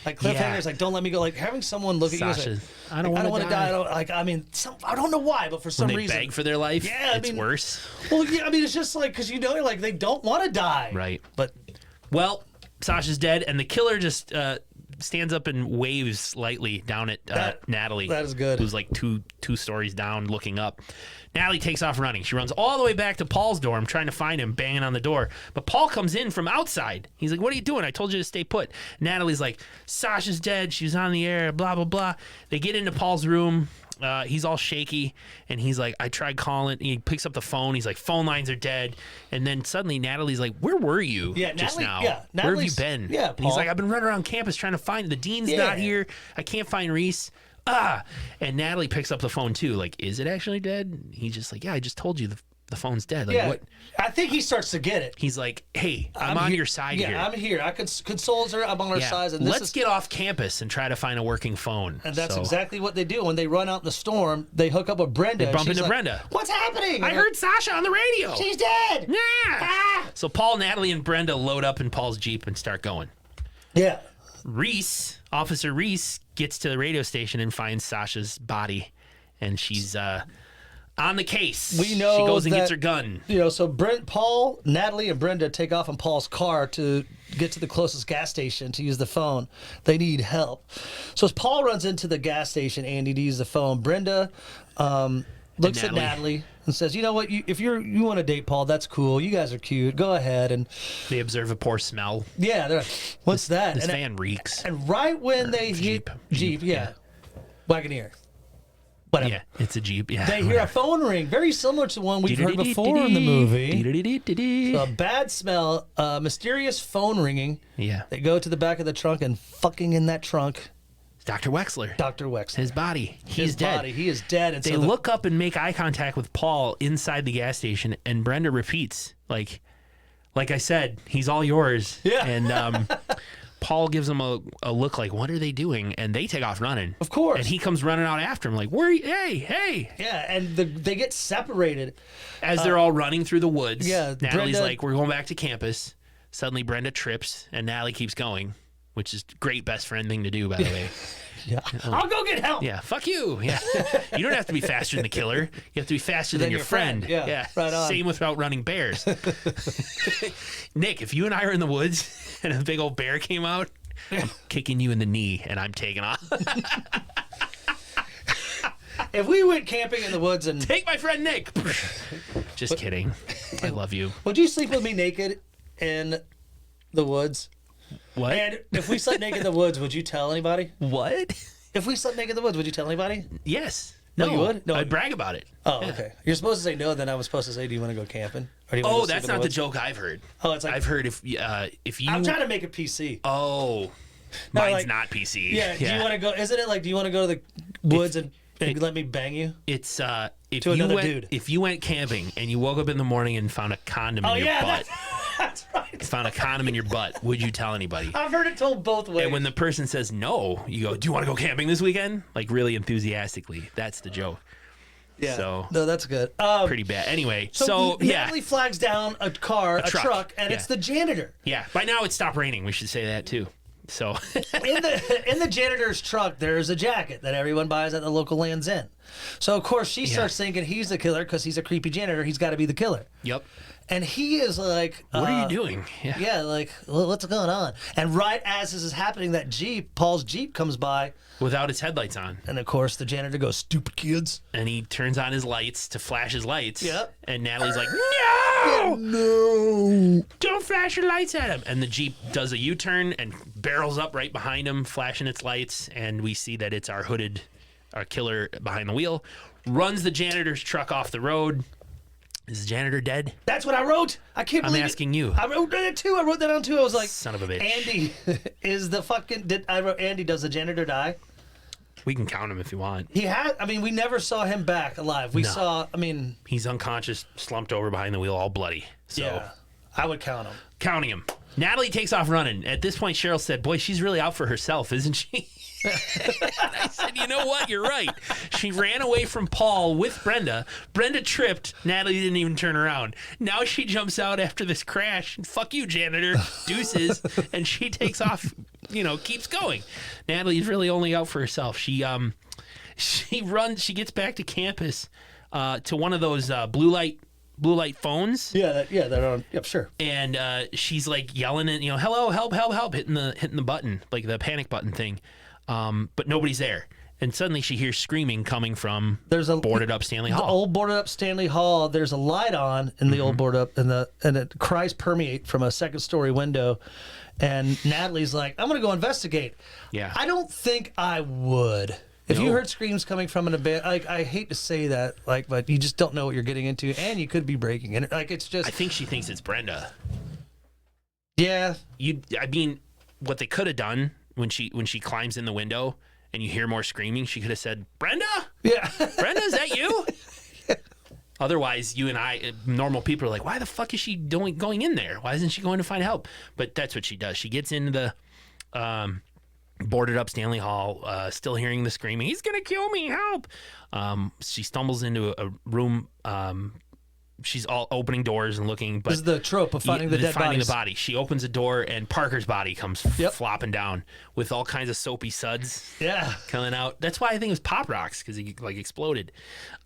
S1: Like Cliffhanger's like, don't let me go. Like having someone look at you and say,
S2: I don't want to die.
S1: I don't know why, but for some reason.
S2: They beg for their life, it's worse.
S1: Well, yeah, I mean, it's just like, because like they don't want to die.
S2: Right.
S1: But,
S2: Sasha's dead, and the killer just stands up and waves lightly down at Natalie.
S1: That is good.
S2: Who's like two stories down, looking up. Natalie takes off running. She runs all the way back to Paul's dorm, trying to find him, banging on the door. But Paul comes in from outside. He's like, "What are you doing? I told you to stay put." Natalie's like, "Sasha's dead. She was on the air. Blah blah blah." They get into Paul's room. He's all shaky, and he's like, I tried calling. He picks up the phone. He's like, phone lines are dead. And then suddenly Natalie's like, where were you just now?
S1: Yeah,
S2: where have you been?
S1: Yeah,
S2: and he's like, I've been running around campus trying to find the dean's not here. I can't find Reese. And Natalie picks up the phone too. Like, is it actually dead? He's just like, yeah, I just told you the phone's dead. Like, what?
S1: I think he starts to get it.
S2: He's like, hey, I'm on your side here.
S1: Yeah, I'm here. I consoles her. I'm on her side. And
S2: let's get off campus and try to find a working phone.
S1: And that's exactly what they do. When they run out in the storm, they hook up with Brenda.
S2: They bump into Brenda.
S1: What's happening?
S2: I heard Sasha on the radio.
S1: She's dead.
S2: Yeah. So Paul, Natalie, and Brenda load up in Paul's Jeep and start going.
S1: Yeah.
S2: Officer Reese, gets to the radio station and finds Sasha's body. And she's on the case.
S1: We know
S2: she goes and gets her gun.
S1: So Paul, Natalie, and Brenda take off in Paul's car to get to the closest gas station to use the phone. They need help. So as Paul runs into the gas station, Andy, to use the phone, Brenda looks at Natalie and says, "You know what? If you want to date Paul, that's cool. You guys are cute. Go ahead." And
S2: they observe a poor smell.
S1: Yeah, they're like, "What's that?"
S2: This van reeks.
S1: And right when they
S2: Jeep,
S1: Wagoneer. Whatever.
S2: Yeah, it's a Jeep. Yeah,
S1: They hear a phone ring, very similar to one we've heard before in the movie. So a bad smell, mysterious phone ringing.
S2: Yeah.
S1: They go to the back of the trunk and fucking in that trunk.
S2: Dr. Wexler.
S1: Dr. Wexler.
S2: His body. He's dead.
S1: He is dead. And
S2: they look up and make eye contact with Paul inside the gas station, and Brenda repeats, like I said, he's all yours.
S1: Yeah.
S2: And Paul gives him a look like, what are they doing? And they take off running.
S1: Of course.
S2: And he comes running out after him like, where are you? Hey.
S1: Yeah, and they get separated.
S2: As they're all running through the woods.
S1: Yeah,
S2: Natalie's like, we're going back to campus. Suddenly Brenda trips, and Natalie keeps going, which is great best friend thing to do, by the way.
S1: Yeah. I'll go get help.
S2: Yeah, fuck you. Yeah. You don't have to be faster than the killer. You have to be faster than your friend.
S1: Yeah, right on.
S2: Same with outrunning bears. Nick, if you and I are in the woods and a big old bear came out, I'm kicking you in the knee and I'm taking off.
S1: If we went camping in the woods and...
S2: Take my friend Nick. Just kidding. I love you.
S1: Would you sleep with me naked in the woods?
S2: What?
S1: And if we slept naked in the woods, would you tell anybody?
S2: What?
S1: If we slept naked in the woods, would you tell anybody?
S2: Yes.
S1: No,
S2: No,
S1: you would? No.
S2: I'd brag about it.
S1: Oh,
S2: Yeah.
S1: okay. You're supposed to say no, then I was supposed to say, do you want to go camping? Or do you want to
S2: Oh,
S1: go sleep
S2: that's
S1: in
S2: not the
S1: woods?
S2: joke I've heard.
S1: Oh, it's like...
S2: I've heard if you...
S1: I'm trying to make it PC.
S2: Oh,
S1: No,
S2: mine's
S1: like-
S2: not PC.
S1: Yeah, do you want to go... Isn't it like, do you want to go to the woods and let me bang you?
S2: It's if
S1: To
S2: you
S1: another
S2: went
S1: dude.
S2: if you went camping and you woke up in the morning and found a condom in your butt,
S1: that's right.
S2: found a condom in your butt, would you tell anybody?
S1: I've heard it told both ways.
S2: And when the person says no, you go, "Do you want to go camping this weekend?" Like really enthusiastically. That's the joke.
S1: yeah.
S2: So
S1: No, that's good.
S2: pretty bad. Anyway, so yeah,
S1: Natalie flags down a truck, and it's
S2: Yeah.
S1: the janitor.
S2: yeah. By now it stopped raining. We should say that too. So
S1: In the janitor's truck, there's a jacket that everyone buys at the local Land's End. So of course she starts thinking he's the killer because he's a creepy janitor. He's got to be the killer.
S2: yep.
S1: And he is like,
S2: What are you doing?
S1: Yeah, like, well, what's going on? And right as this is happening, that Paul's Jeep comes by,
S2: Without his headlights on.
S1: and of course the janitor goes, "Stupid kids."
S2: And he turns on his lights to flash his lights.
S1: Yep.
S2: And Natalie's like, no!
S1: No.
S2: Don't flash your lights at him. And the Jeep does a U-turn and barrels up right behind him, flashing its lights. And we see that it's our killer behind the wheel. Runs the janitor's truck off the road. Is the janitor dead?
S1: That's what I wrote. I can't
S2: I'm
S1: believe
S2: asking you.
S1: I wrote that too. I wrote that down too. I was like,
S2: Son of a bitch.
S1: Andy is the fucking. I wrote Andy. Does the janitor die?
S2: We can count him if you want.
S1: He had. I mean, we never saw him back alive. We saw. I mean,
S2: He's unconscious, slumped over behind the wheel, all bloody. So
S1: yeah, I would count him.
S2: counting him. Natalie takes off running. At this point, Cheryl said, "Boy, she's really out for herself, isn't she?" I said, "You know what? You're right." She ran away from Paul with Brenda. Brenda tripped. Natalie didn't even turn around. Now she jumps out after this crash. Fuck you, janitor. Deuces. And she takes off, keeps going. Natalie's really only out for herself. She runs. She gets back to campus to one of those blue light phones.
S1: Yeah, they're on. Yep, sure.
S2: And she's like yelling at, hello, help, help, help, hitting the button, like the panic button thing. But nobody's there. And suddenly she hears screaming coming from boarded up Stanley Hall.
S1: The old boarded up Stanley Hall. There's a light on in the old boarded up, and it cries permeate from a second story window. And Natalie's like, "I'm gonna go investigate."
S2: Yeah.
S1: I don't think I would. If you heard screams coming from an abandoned, I hate to say that, but you just don't know what you're getting into, and you could be breaking in. It's just.
S2: I think she thinks it's Brenda.
S1: Yeah.
S2: What they could have done when she climbs in the window and you hear more screaming, she could have said, "Brenda?
S1: Yeah.
S2: Brenda, is that you?" Otherwise, you and I, normal people, are like, "Why the fuck is she going in there? Why isn't she going to find help?" But that's what she does. She gets into the boarded up Stanley Hall, still hearing the screaming. "He's gonna kill me! Help!" She stumbles into a room. She's all opening doors and looking. But
S1: This is the trope of finding the dead
S2: finding
S1: bodies.
S2: the body. She opens a door and Parker's body comes flopping down with all kinds of soapy suds.
S1: Yeah.
S2: Coming out. That's why I think it was Pop Rocks, because he exploded.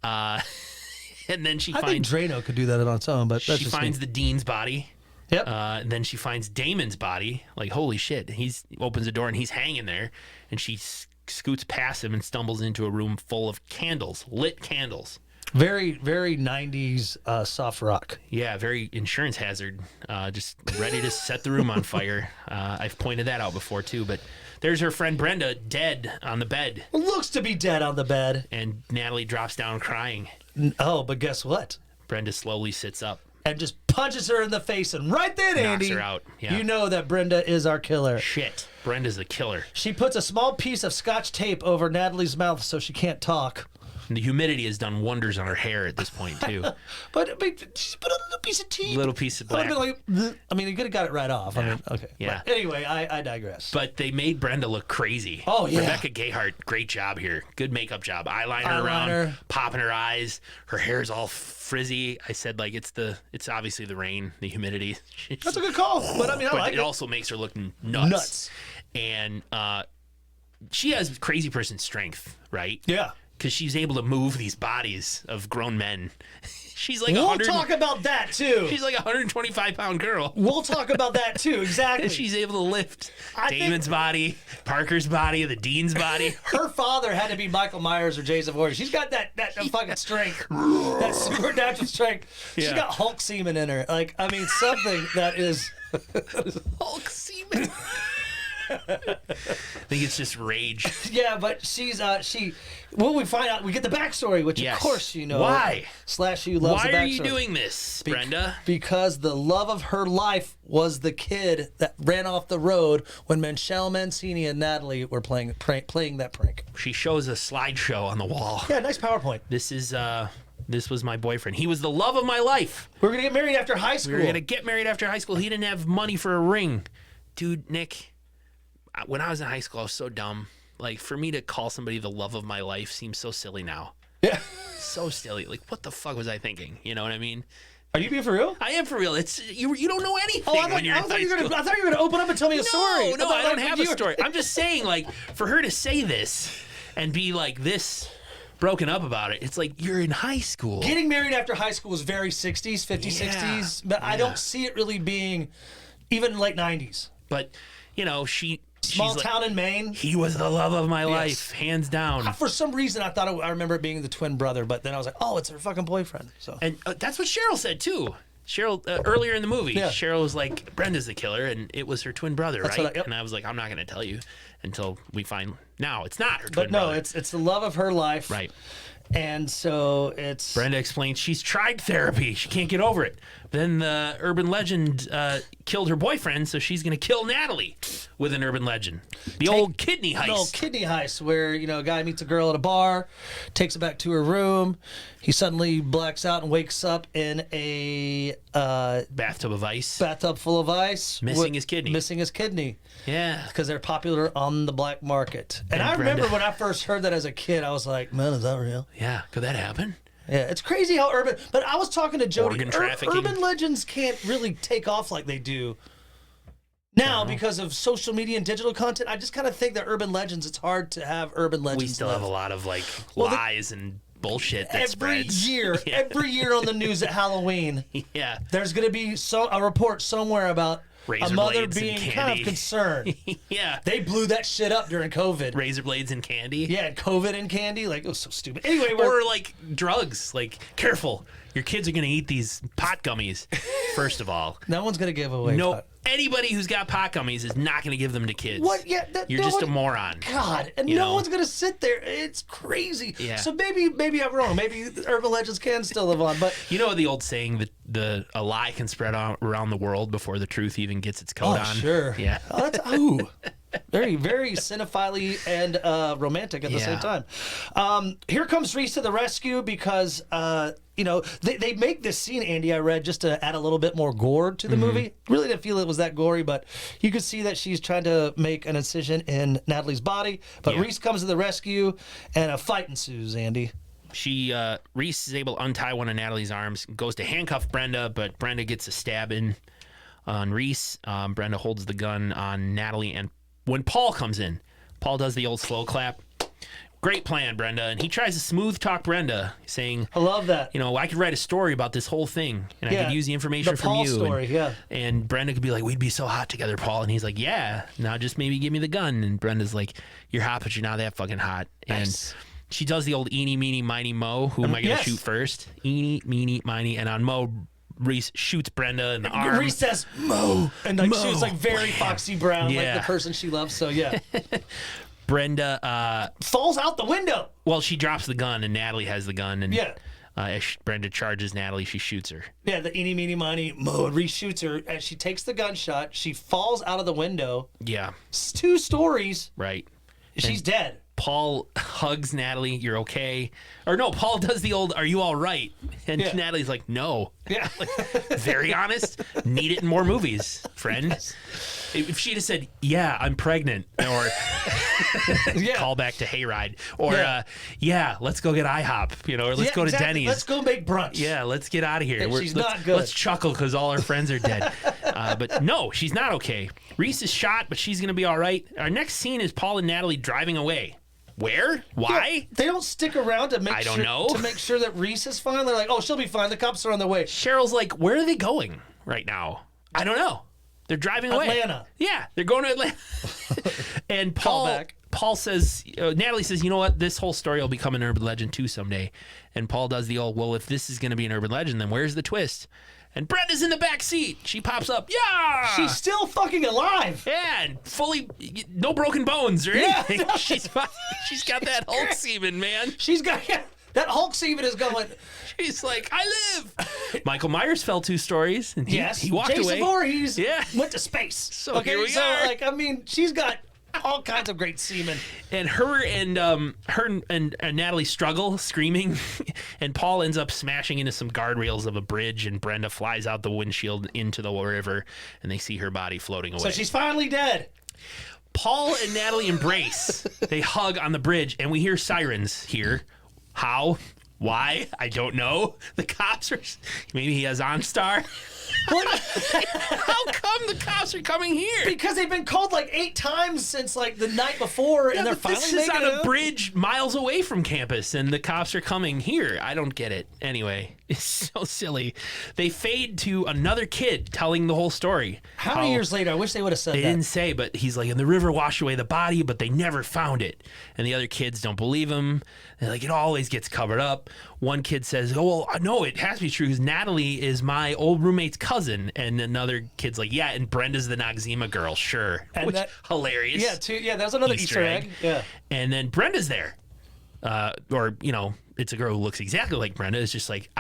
S2: And then she
S1: I think
S2: finds
S1: Drano could do that on its own, but that's
S2: she
S1: just
S2: finds
S1: me.
S2: the dean's body.
S1: Yep.
S2: And then she finds Damon's body. Like, holy shit! He opens a door and he's hanging there, and she scoots past him and stumbles into a room full of candles, lit candles.
S1: Very, very 90s soft rock.
S2: Yeah, very insurance hazard. Just ready to set the room on fire. I've pointed that out before too. But there's her friend Brenda, dead on the bed,
S1: Looks to be dead on the bed.
S2: and Natalie drops down crying.
S1: Oh, but guess what?
S2: Brenda slowly sits up,
S1: And just punches her in the face. And right then,
S2: knocks
S1: Andy,
S2: her out. Yeah.
S1: you know that Brenda is our killer.
S2: Shit, Brenda's the killer.
S1: She puts a small piece of scotch tape over Natalie's mouth so she can't talk.
S2: And the humidity has done wonders on her hair at this point too.
S1: But I mean, she put a little piece of tape.
S2: Little piece of
S1: I would've
S2: black.
S1: been like, I mean, you could have got it right off. I mean, okay.
S2: Yeah.
S1: But anyway, I digress.
S2: But they made Brenda look crazy.
S1: Oh, yeah.
S2: Rebecca Gayheart, great job here. Good makeup job. Eyeliner around,
S1: Eyeliner.
S2: popping her eyes. Her hair's all frizzy. I said like it's obviously the rain, the humidity.
S1: That's a good call. But I mean, I
S2: But
S1: like
S2: it
S1: it.
S2: also makes her look nuts.
S1: Nuts.
S2: And she has crazy person strength, right?
S1: Yeah.
S2: Because she's able to move these bodies of grown men. She's like
S1: We'll
S2: 100.
S1: talk about that too.
S2: She's like a 125-pound girl.
S1: We'll talk about that too. Exactly.
S2: And she's able to lift
S1: I think-
S2: Damon's body, Parker's body, the Dean's body.
S1: Her father had to be Michael Myers or Jason Voorhees. She's got that fucking strength, that supernatural strength. She's
S2: Yeah.
S1: got Hulk semen in her. Like, I mean, something that is.
S2: Hulk semen. I think it's just rage.
S1: Yeah, but she's When we find out, we get the backstory, which
S2: Yes.
S1: of course you know.
S2: Why?
S1: Slash you loves
S2: Why
S1: the
S2: are
S1: backstory.
S2: you doing this, Brenda?
S1: Because the love of her life was the kid that ran off the road when Michelle Mancini and Natalie were playing that prank.
S2: She shows a slideshow on the wall.
S1: Yeah, nice PowerPoint.
S2: This was my boyfriend. He was the love of my life.
S1: We're gonna get married after high school.
S2: We were gonna get married after high school. He didn't have money for a ring. Dude, Nick, when I was in high school, I was so dumb. Like, for me to call somebody the love of my life seems so silly now.
S1: Yeah.
S2: So silly. Like, what the fuck was I thinking? You know what I mean?
S1: Are you being for real?
S2: I am for real. It's you don't know anything
S1: Oh, I
S2: when you're in high
S1: thought you were
S2: school.
S1: gonna open up and tell me a story.
S2: No,
S1: about,
S2: I don't
S1: like,
S2: have
S1: when
S2: a
S1: you-
S2: story. I'm just saying, like, for her to say this and be like this broken up about it, it's like you're in high school.
S1: Getting married after high school was very 60s, 50s,
S2: Yeah.
S1: 60s, but I don't see it really being even late 90s.
S2: But, you know,
S1: Small
S2: she's like,
S1: town in Maine.
S2: he was the love of my life, hands down.
S1: For some reason, I remember it being the twin brother, but then I was like, oh, it's her fucking boyfriend. So
S2: And that's what Cheryl said, too. Cheryl, earlier in the movie,
S1: Yeah.
S2: Cheryl was like, Brenda's the killer, and it was her twin brother,
S1: That's
S2: right?
S1: what yep.
S2: And I was like, I'm not going to tell you until we find... Now, it's not her twin
S1: But no,
S2: brother.
S1: it's the love of her life.
S2: Right.
S1: And so it's
S2: Brenda explains she's tried therapy. She can't get over it. Then the urban legend killed her boyfriend, so she's going to kill Natalie with an urban legend. The old kidney heist.
S1: an old kidney heist where, you know, a guy meets a girl at a bar, takes her back to her room. He suddenly blacks out and wakes up in a
S2: Bathtub of ice.
S1: bathtub full of ice.
S2: Missing his kidney.
S1: Missing his kidney.
S2: Yeah.
S1: Because they're popular on the black market. And I
S2: Brenda-
S1: remember when I first heard that as a kid, I was like, man, is that real?
S2: Yeah. Could that happen?
S1: Yeah, it's crazy how urban. But I was talking to Jody.
S2: Organ trafficking.
S1: Urban legends can't really take off like they do now because of social media and digital content. I just kind of think that urban legends. It's hard to have urban legends.
S2: We still
S1: live.
S2: have a lot of, like,
S1: Well, the-
S2: lies and bullshit that
S1: every
S2: spreads.
S1: year.
S2: Yeah.
S1: Every year on the news at Halloween,
S2: Yeah.
S1: there's going to be a report somewhere about
S2: Razor
S1: a mother
S2: blades and
S1: being kind
S2: candy.
S1: of concerned.
S2: Yeah.
S1: They blew that shit up during COVID.
S2: Razor blades and candy.
S1: Yeah, and COVID and candy. Like, it was so stupid. Anyway, we're.
S2: Or like drugs. Like, careful. Your kids are going to eat these pot gummies, first of all.
S1: No one's going to give away.
S2: No,
S1: pot.
S2: anybody who's got pot gummies is not going to give them to kids.
S1: What? Yeah,
S2: You're
S1: no
S2: just a
S1: one-
S2: moron.
S1: God, and
S2: You
S1: no
S2: know?
S1: one's gonna sit there. It's crazy.
S2: Yeah.
S1: So maybe I'm wrong. Maybe urban legends can still live on. But
S2: You know the old saying that a lie can spread around the world before the truth even gets its coat on?
S1: sure.
S2: Yeah.
S1: Oh, that's very very cinephile and romantic at the same
S2: Yeah.
S1: time. Here comes Reese to the rescue because you know they make this scene, Andy, I read, just to add a little bit more gore to the movie. Really didn't feel it was that gory, but you could see that she's trying to make an incision in Natalie's body. But
S2: Yeah.
S1: Reese comes to the rescue and a fight ensues, Andy.
S2: Reese is able to untie one of Natalie's arms, goes to handcuff Brenda, but Brenda gets a stab in on Reese. Brenda holds the gun on Natalie, and when Paul comes in, Paul does the old slow clap. Great plan, Brenda. And he tries to smooth talk Brenda, saying,
S1: I love that.
S2: you know, I could write a story about this whole thing, and I
S1: Yeah,
S2: could use the information
S1: the
S2: from
S1: Paul
S2: you.
S1: story, yeah.
S2: And Brenda could be like, we'd be so hot together, Paul. And he's like, yeah, now just maybe give me the gun. And Brenda's like, you're hot, but you're not that fucking hot.
S1: Nice.
S2: And She does the old eeny, meeny, miny, mo. Who am I going to shoot first? Eeny, meeny, miny. And on mo, Reese shoots Brenda in the arm.
S1: Reese says, Mo. And like,
S2: Mo.
S1: she was like very Foxy Brown, like the person she loves. So, yeah.
S2: Brenda
S1: falls out the window.
S2: Well, she drops the gun, and Natalie has the gun. And as Brenda charges Natalie, she shoots her.
S1: Yeah, the eeny, meeny, miny, Mo. And Reese shoots her. And she takes the gunshot. She falls out of the window.
S2: Yeah.
S1: It's 2 stories.
S2: Right.
S1: She's dead.
S2: Paul hugs Natalie, you're okay. Or no, Paul does the old, are you all right? And Natalie's like, no.
S1: Yeah.
S2: Very honest. Need it in more movies, friend. Yes. If she'd have said, yeah, I'm pregnant, or call back to Hayride, or let's go get IHOP, or let's go to Denny's.
S1: Let's go make brunch.
S2: Yeah, let's get out of here.
S1: She's not good.
S2: Let's chuckle because all our friends are dead. But no, she's not okay. Reese is shot, but she's going to be all right. Our next scene is Paul and Natalie driving away. Where? Why?
S1: Yeah, they don't stick around to make to make sure that Reese is fine. They're like, oh, she'll be fine. The cops are on their way.
S2: Cheryl's like, where are they going right now? I don't know. They're driving away.
S1: Atlanta.
S2: Yeah, they're going to Atlanta. And Paul says, Natalie says, you know what? This whole story will become an urban legend too someday. And Paul does the old, well, if this is going to be an urban legend, then where's the twist? And Brenda's in the back seat. She pops up. Yeah,
S1: she's still fucking alive.
S2: Yeah, and fully no broken bones or anything. Yeah. She's got that Hulk semen, man.
S1: She's got that Hulk semen is going.
S2: She's like, I live. Michael Myers fell 2 stories, and he walked
S1: Jason
S2: away.
S1: Voorhees went to space.
S2: So here we are.
S1: Like, I mean, she's got all kinds of great semen.
S2: And her and Natalie struggle, screaming, and Paul ends up smashing into some guardrails of a bridge, and Brenda flies out the windshield into the river, and they see her body floating away.
S1: So she's finally dead.
S2: Paul and Natalie embrace. They hug on the bridge, and we hear sirens here. How? Why? I don't know. The cops are... Maybe he has OnStar. How come the cops are coming here?
S1: Because they've been called like 8 times since like the night before, and they're finally
S2: this is on a bridge miles away from campus, and the cops are coming here. I don't get it. Anyway, it's so silly. They fade to another kid telling the whole story.
S1: How many years later? I wish they would have said that.
S2: They didn't say, but he's like, and the river washed away the body, but they never found it. And the other kids don't believe him. They're like, it always gets covered up. One kid says, oh, well, no, it has to be true because Natalie is my old roommate's cousin. And another kid's like, yeah, and Brenda's the Noxzema girl, sure.
S1: And
S2: Which, hilarious.
S1: Yeah, that was another Easter egg. Yeah.
S2: And then Brenda's there. Or, it's a girl who looks exactly like Brenda. It's just like,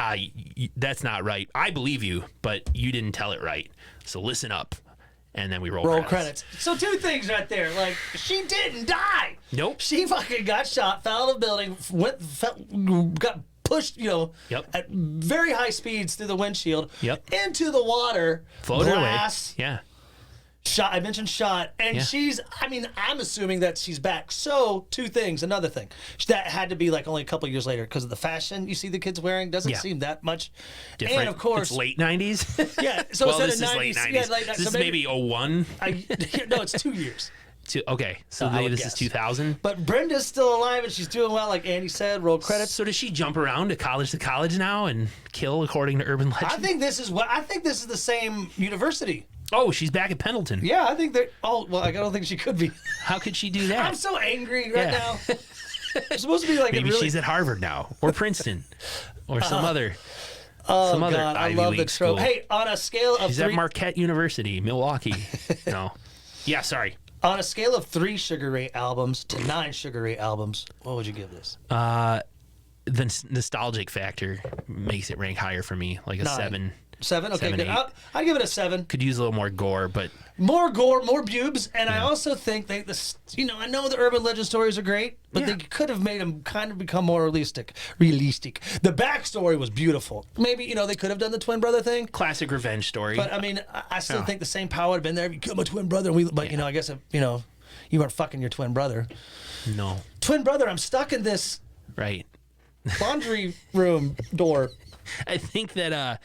S2: that's not right. I believe you, but you didn't tell it right. So listen up. And then we roll credits.
S1: So 2 things right there. Like, she didn't die.
S2: Nope.
S1: She fucking got shot, fell out of the building, got pushed, at very high speeds through the windshield, into the water.
S2: Floated away.
S1: Yeah. Shot. I mentioned shot, and I'm assuming that she's back. So 2 things. Another thing that had to be like only a couple years later because of the fashion you see the kids wearing doesn't seem that much different. And of course,
S2: it's late 90s.
S1: Yeah. So
S2: well,
S1: instead
S2: this
S1: of 90s,
S2: is late 90s.
S1: Yeah,
S2: this is maybe 01.
S1: No, it's 2 years.
S2: Okay, so maybe this is 2000.
S1: But Brenda's still alive and she's doing well, like Andy said. Roll credits.
S2: So does she jump around to college now and kill according to urban legend?
S1: I think this is the same university.
S2: Oh, she's back at Pendleton.
S1: Yeah, I think that. Oh, well, I don't think she could be.
S2: How could she do that?
S1: I'm so angry right now. It's supposed to be like
S2: maybe she's at Harvard now, or Princeton, or some other. Some other
S1: God,
S2: Ivy
S1: I love
S2: League
S1: the trope.
S2: school.
S1: Hey, on a scale of
S2: she's at Marquette University, Milwaukee. No, yeah, sorry.
S1: On a scale of 3 Sugar Ray albums to 9 Sugar Ray albums, what would you give this?
S2: The nostalgic factor makes it rank higher for me, like a 7.
S1: 7? Okay,
S2: 7,
S1: good. I'd give it a 7.
S2: Could use a little more gore, but...
S1: More gore, more pubes, and I also think I know the urban legend stories are great, but they could have made them kind of become more realistic. The backstory was beautiful. Maybe, they could have done the twin brother thing.
S2: Classic revenge story.
S1: But, I mean, I still think the same power would have been there if you killed my twin brother. I guess, if, you weren't fucking your twin brother.
S2: No.
S1: Twin brother, I'm stuck in this...
S2: Right.
S1: Laundry room door.
S2: I think that...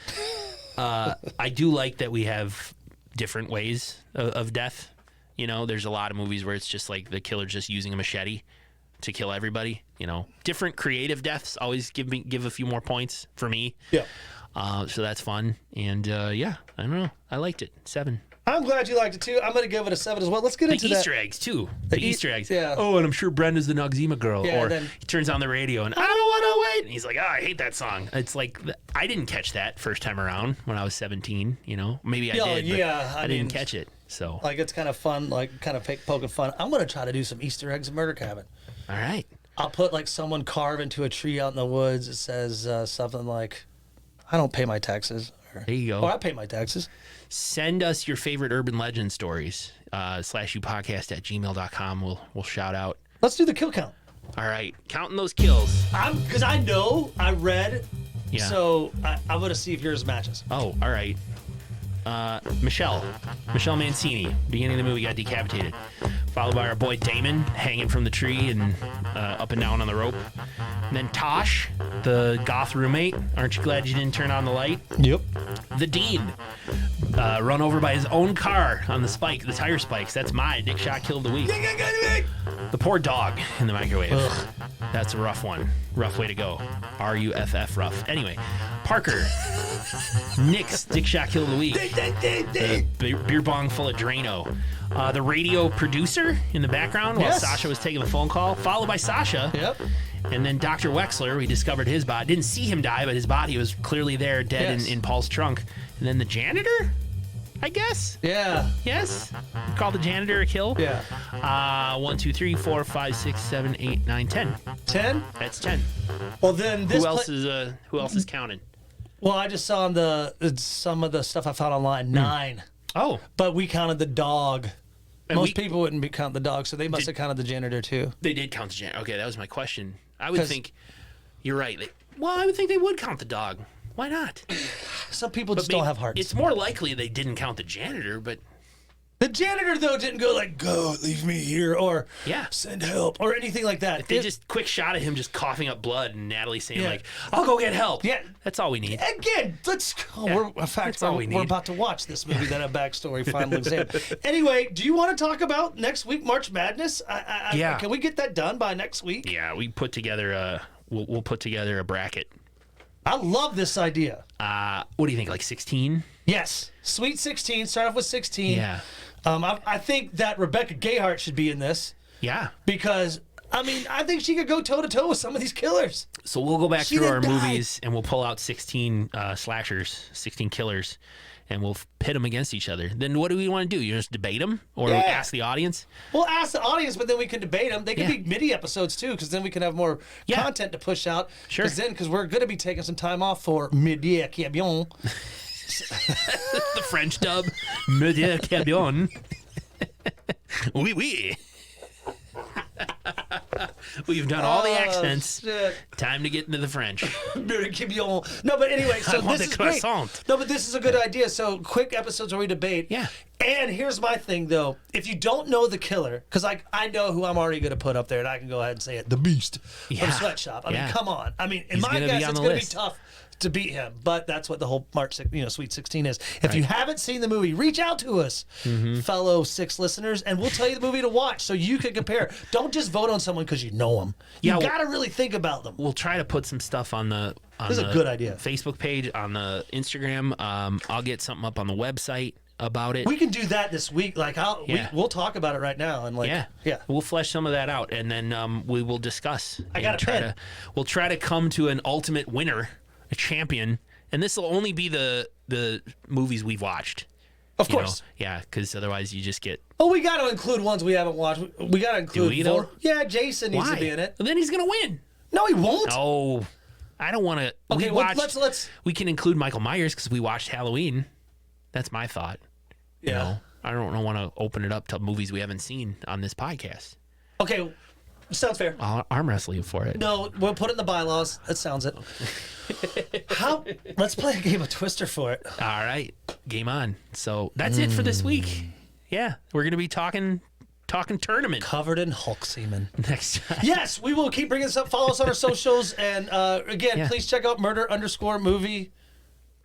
S2: I do like that we have different ways of death. There's a lot of movies where it's just like the killer's just using a machete to kill everybody. Different creative deaths always give a few more points for me.
S1: Yeah.
S2: So that's fun. And I don't know. I liked it. 7.
S1: I'm glad you liked it too. I'm going to give it a 7 as well. Let's get into
S2: The
S1: that.
S2: Easter eggs, too. The Easter eggs.
S1: Yeah.
S2: Oh, and I'm sure Brenda's the Noxzema girl.
S1: Yeah,
S2: or
S1: then-
S2: he turns on the radio and, I don't want to wait. And he's like, I hate that song. It's like, I didn't catch that first time around when I was 17, you know? Maybe I did, but I didn't catch it. So,
S1: Like, it's kind of fun, like, kind of poking fun. I'm going to try to do some Easter eggs in Murder Cabin.
S2: all right.
S1: I'll put, like, someone carve into a tree out in the woods. It says something like, I don't pay my taxes. Or,
S2: There you go.
S1: Or I pay my taxes.
S2: Send us your favorite urban legend stories. /upodcast@gmail.com. We'll shout out.
S1: Let's do the kill count.
S2: All right. Counting those kills.
S1: Because I know, I read,
S2: Yeah.
S1: so I'm going to see if yours matches.
S2: Oh, all right. Michelle Mancini, beginning of the movie, got decapitated. Followed by our boy Damon, hanging from the tree and up and down on the rope. And then Tosh, the goth roommate. Aren't you glad you didn't turn on the light?
S1: Yep.
S2: The Dean, run over by his own car on the tire spikes. That's my dick shot kill of the week. The poor dog in the microwave.
S1: Ugh.
S2: That's a rough one. Rough way to go. RUFF rough. Anyway, Parker. Nick's dick shot kill of the week. The beer bong full of Drano. The radio producer in the background while
S1: Yes.
S2: Sasha was taking the phone call, followed by Sasha.
S1: Yep.
S2: And then Dr. Wexler, we discovered his body. Didn't see him die, but his body was clearly there, dead
S1: Yes.
S2: in Paul's trunk. And then the janitor, I guess?
S1: Yeah.
S2: Yes? Call the janitor a kill?
S1: Yeah.
S2: 1, 2, 3, 4, 5, 6, 7, 8, 9, 10.
S1: 10?
S2: That's 10.
S1: Well, then this.
S2: Who else is counting?
S1: Well, I just saw on some of the stuff I found online 9,
S2: Oh,
S1: but we counted the dog.
S2: And
S1: Most people wouldn't count the dog, so they must
S2: Did-
S1: have counted the janitor too.
S2: they did count the janitor. Okay, that was my question. I would
S1: 'Cause-
S2: think you're right. I would think they would count the dog. Why not?
S1: Some people just
S2: Maybe-
S1: don't have hearts.
S2: It's more likely they didn't count the janitor, but
S1: The janitor though didn't go like, "Go, leave me here," or
S2: Yeah.
S1: "Send help," or anything like that.
S2: they just quick shot at him just coughing up blood and Natalie saying
S1: Yeah.
S2: like, "I'll go get help."
S1: Yeah.
S2: That's all we need.
S1: Again, let's go.
S2: Yeah,
S1: In fact,
S2: that's all we
S1: we're
S2: need.
S1: about to watch this movie, then a backstory final exam. Anyway, do you want to talk about next week, March Madness?
S2: Yeah.
S1: Can we get that done by next week?
S2: Yeah, we put together we'll put together a bracket.
S1: I love this idea.
S2: What do you think? Like 16?
S1: Yes. Sweet 16. Start off with 16.
S2: Yeah.
S1: I think that Rebecca Gayheart should be in this
S2: Yeah.
S1: because, I mean, I think she could go toe-to-toe with some of these killers.
S2: So we'll go back
S1: She
S2: through our
S1: didn't die.
S2: movies and we'll pull out 16 slashers, 16 killers, and we'll pit them against each other. Then what do we want to do? You just debate them or
S1: Yeah.
S2: ask the audience?
S1: We'll ask the audience, but then we can debate them. They can
S2: Yeah.
S1: be mini episodes, too, because then we can have more
S2: Yeah.
S1: content to push out.
S2: Sure.
S1: Because we're going to be taking some time off for Midi Cabion.
S2: The French dub. Me dieu, que bien. Oui, oui. We've done all the accents.
S1: Shit.
S2: Time to get into the French.
S1: Midi Cabion. No, but anyway, so
S2: I want
S1: this
S2: the
S1: is great.
S2: croissant.
S1: No, but this is a good idea. So quick episodes where we debate.
S2: Yeah.
S1: And here's my thing, though. If you don't know the killer, because I know who I'm already going to put up there, and I can go ahead and say it, the Beast
S2: Yeah.
S1: from Sweatshop. I
S2: Yeah.
S1: mean, come on. I mean, in
S2: He's
S1: my
S2: gonna be
S1: guess,
S2: on
S1: it's
S2: the
S1: going to be
S2: list.
S1: tough to beat him. But that's what the whole Sweet 16 is. If you haven't seen the movie, reach out to us,
S2: Mm-hmm.
S1: fellow 6 listeners, and we'll tell you the movie to watch so you can compare. Don't just vote on someone because you know them. You
S2: Yeah, well-
S1: got to really think about them.
S2: We'll try to put some stuff on the
S1: This is a good idea.
S2: Facebook page, on the Instagram. I'll get something up on the website about it.
S1: We can do that this week. Like,
S2: Yeah.
S1: we'll talk about it right now. And like, yeah.
S2: We'll flesh some of that out, and then we will discuss.
S1: I got
S2: and
S1: a
S2: try
S1: pen.
S2: We'll try to come to an ultimate winner, a champion, and this will only be the movies we've watched.
S1: Of
S2: you know?
S1: course.
S2: Yeah, because otherwise you just get.
S1: Oh, we got to include ones we haven't watched. We got to include.
S2: we, though?
S1: Yeah, Jason needs
S2: Why?
S1: to be in it.
S2: Well, then he's gonna win.
S1: No, he won't.
S2: Oh, I don't want to.
S1: Okay,
S2: we
S1: well,
S2: watched,
S1: let's.
S2: We can include Michael Myers because we watched Halloween. That's my thought. You
S1: Yeah.
S2: know, I don't want to open it up to movies we haven't seen on this podcast.
S1: Okay, sounds fair.
S2: I'll arm wrestle you for it.
S1: No, we'll put it in the bylaws. That sounds it. Let's play a game of Twister for it.
S2: All right, game on. So that's it for this week. Yeah, we're gonna be talking tournament
S1: Covered in Hulk semen.
S2: next time.
S1: Yes, we will keep bringing this up. Follow us on our socials, and again,
S2: Yeah.
S1: please check out Murder_Movie.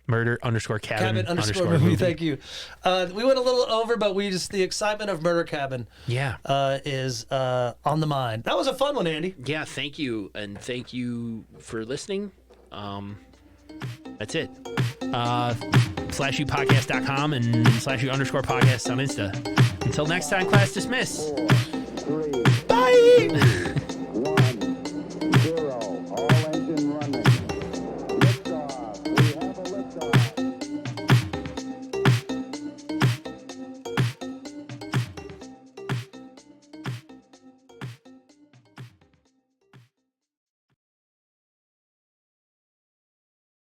S2: Murder_cabin
S1: Cabin_movie.
S2: movie.
S1: Thank you. We went a little over, but the excitement of Murder Cabin
S2: Yeah.
S1: is on the mind. That was a fun one, Andy.
S2: Yeah. Thank you, and thank you for listening. That's it. /upodcast.com and /u_podcast on Insta. Until next time, class dismiss.
S1: Bye.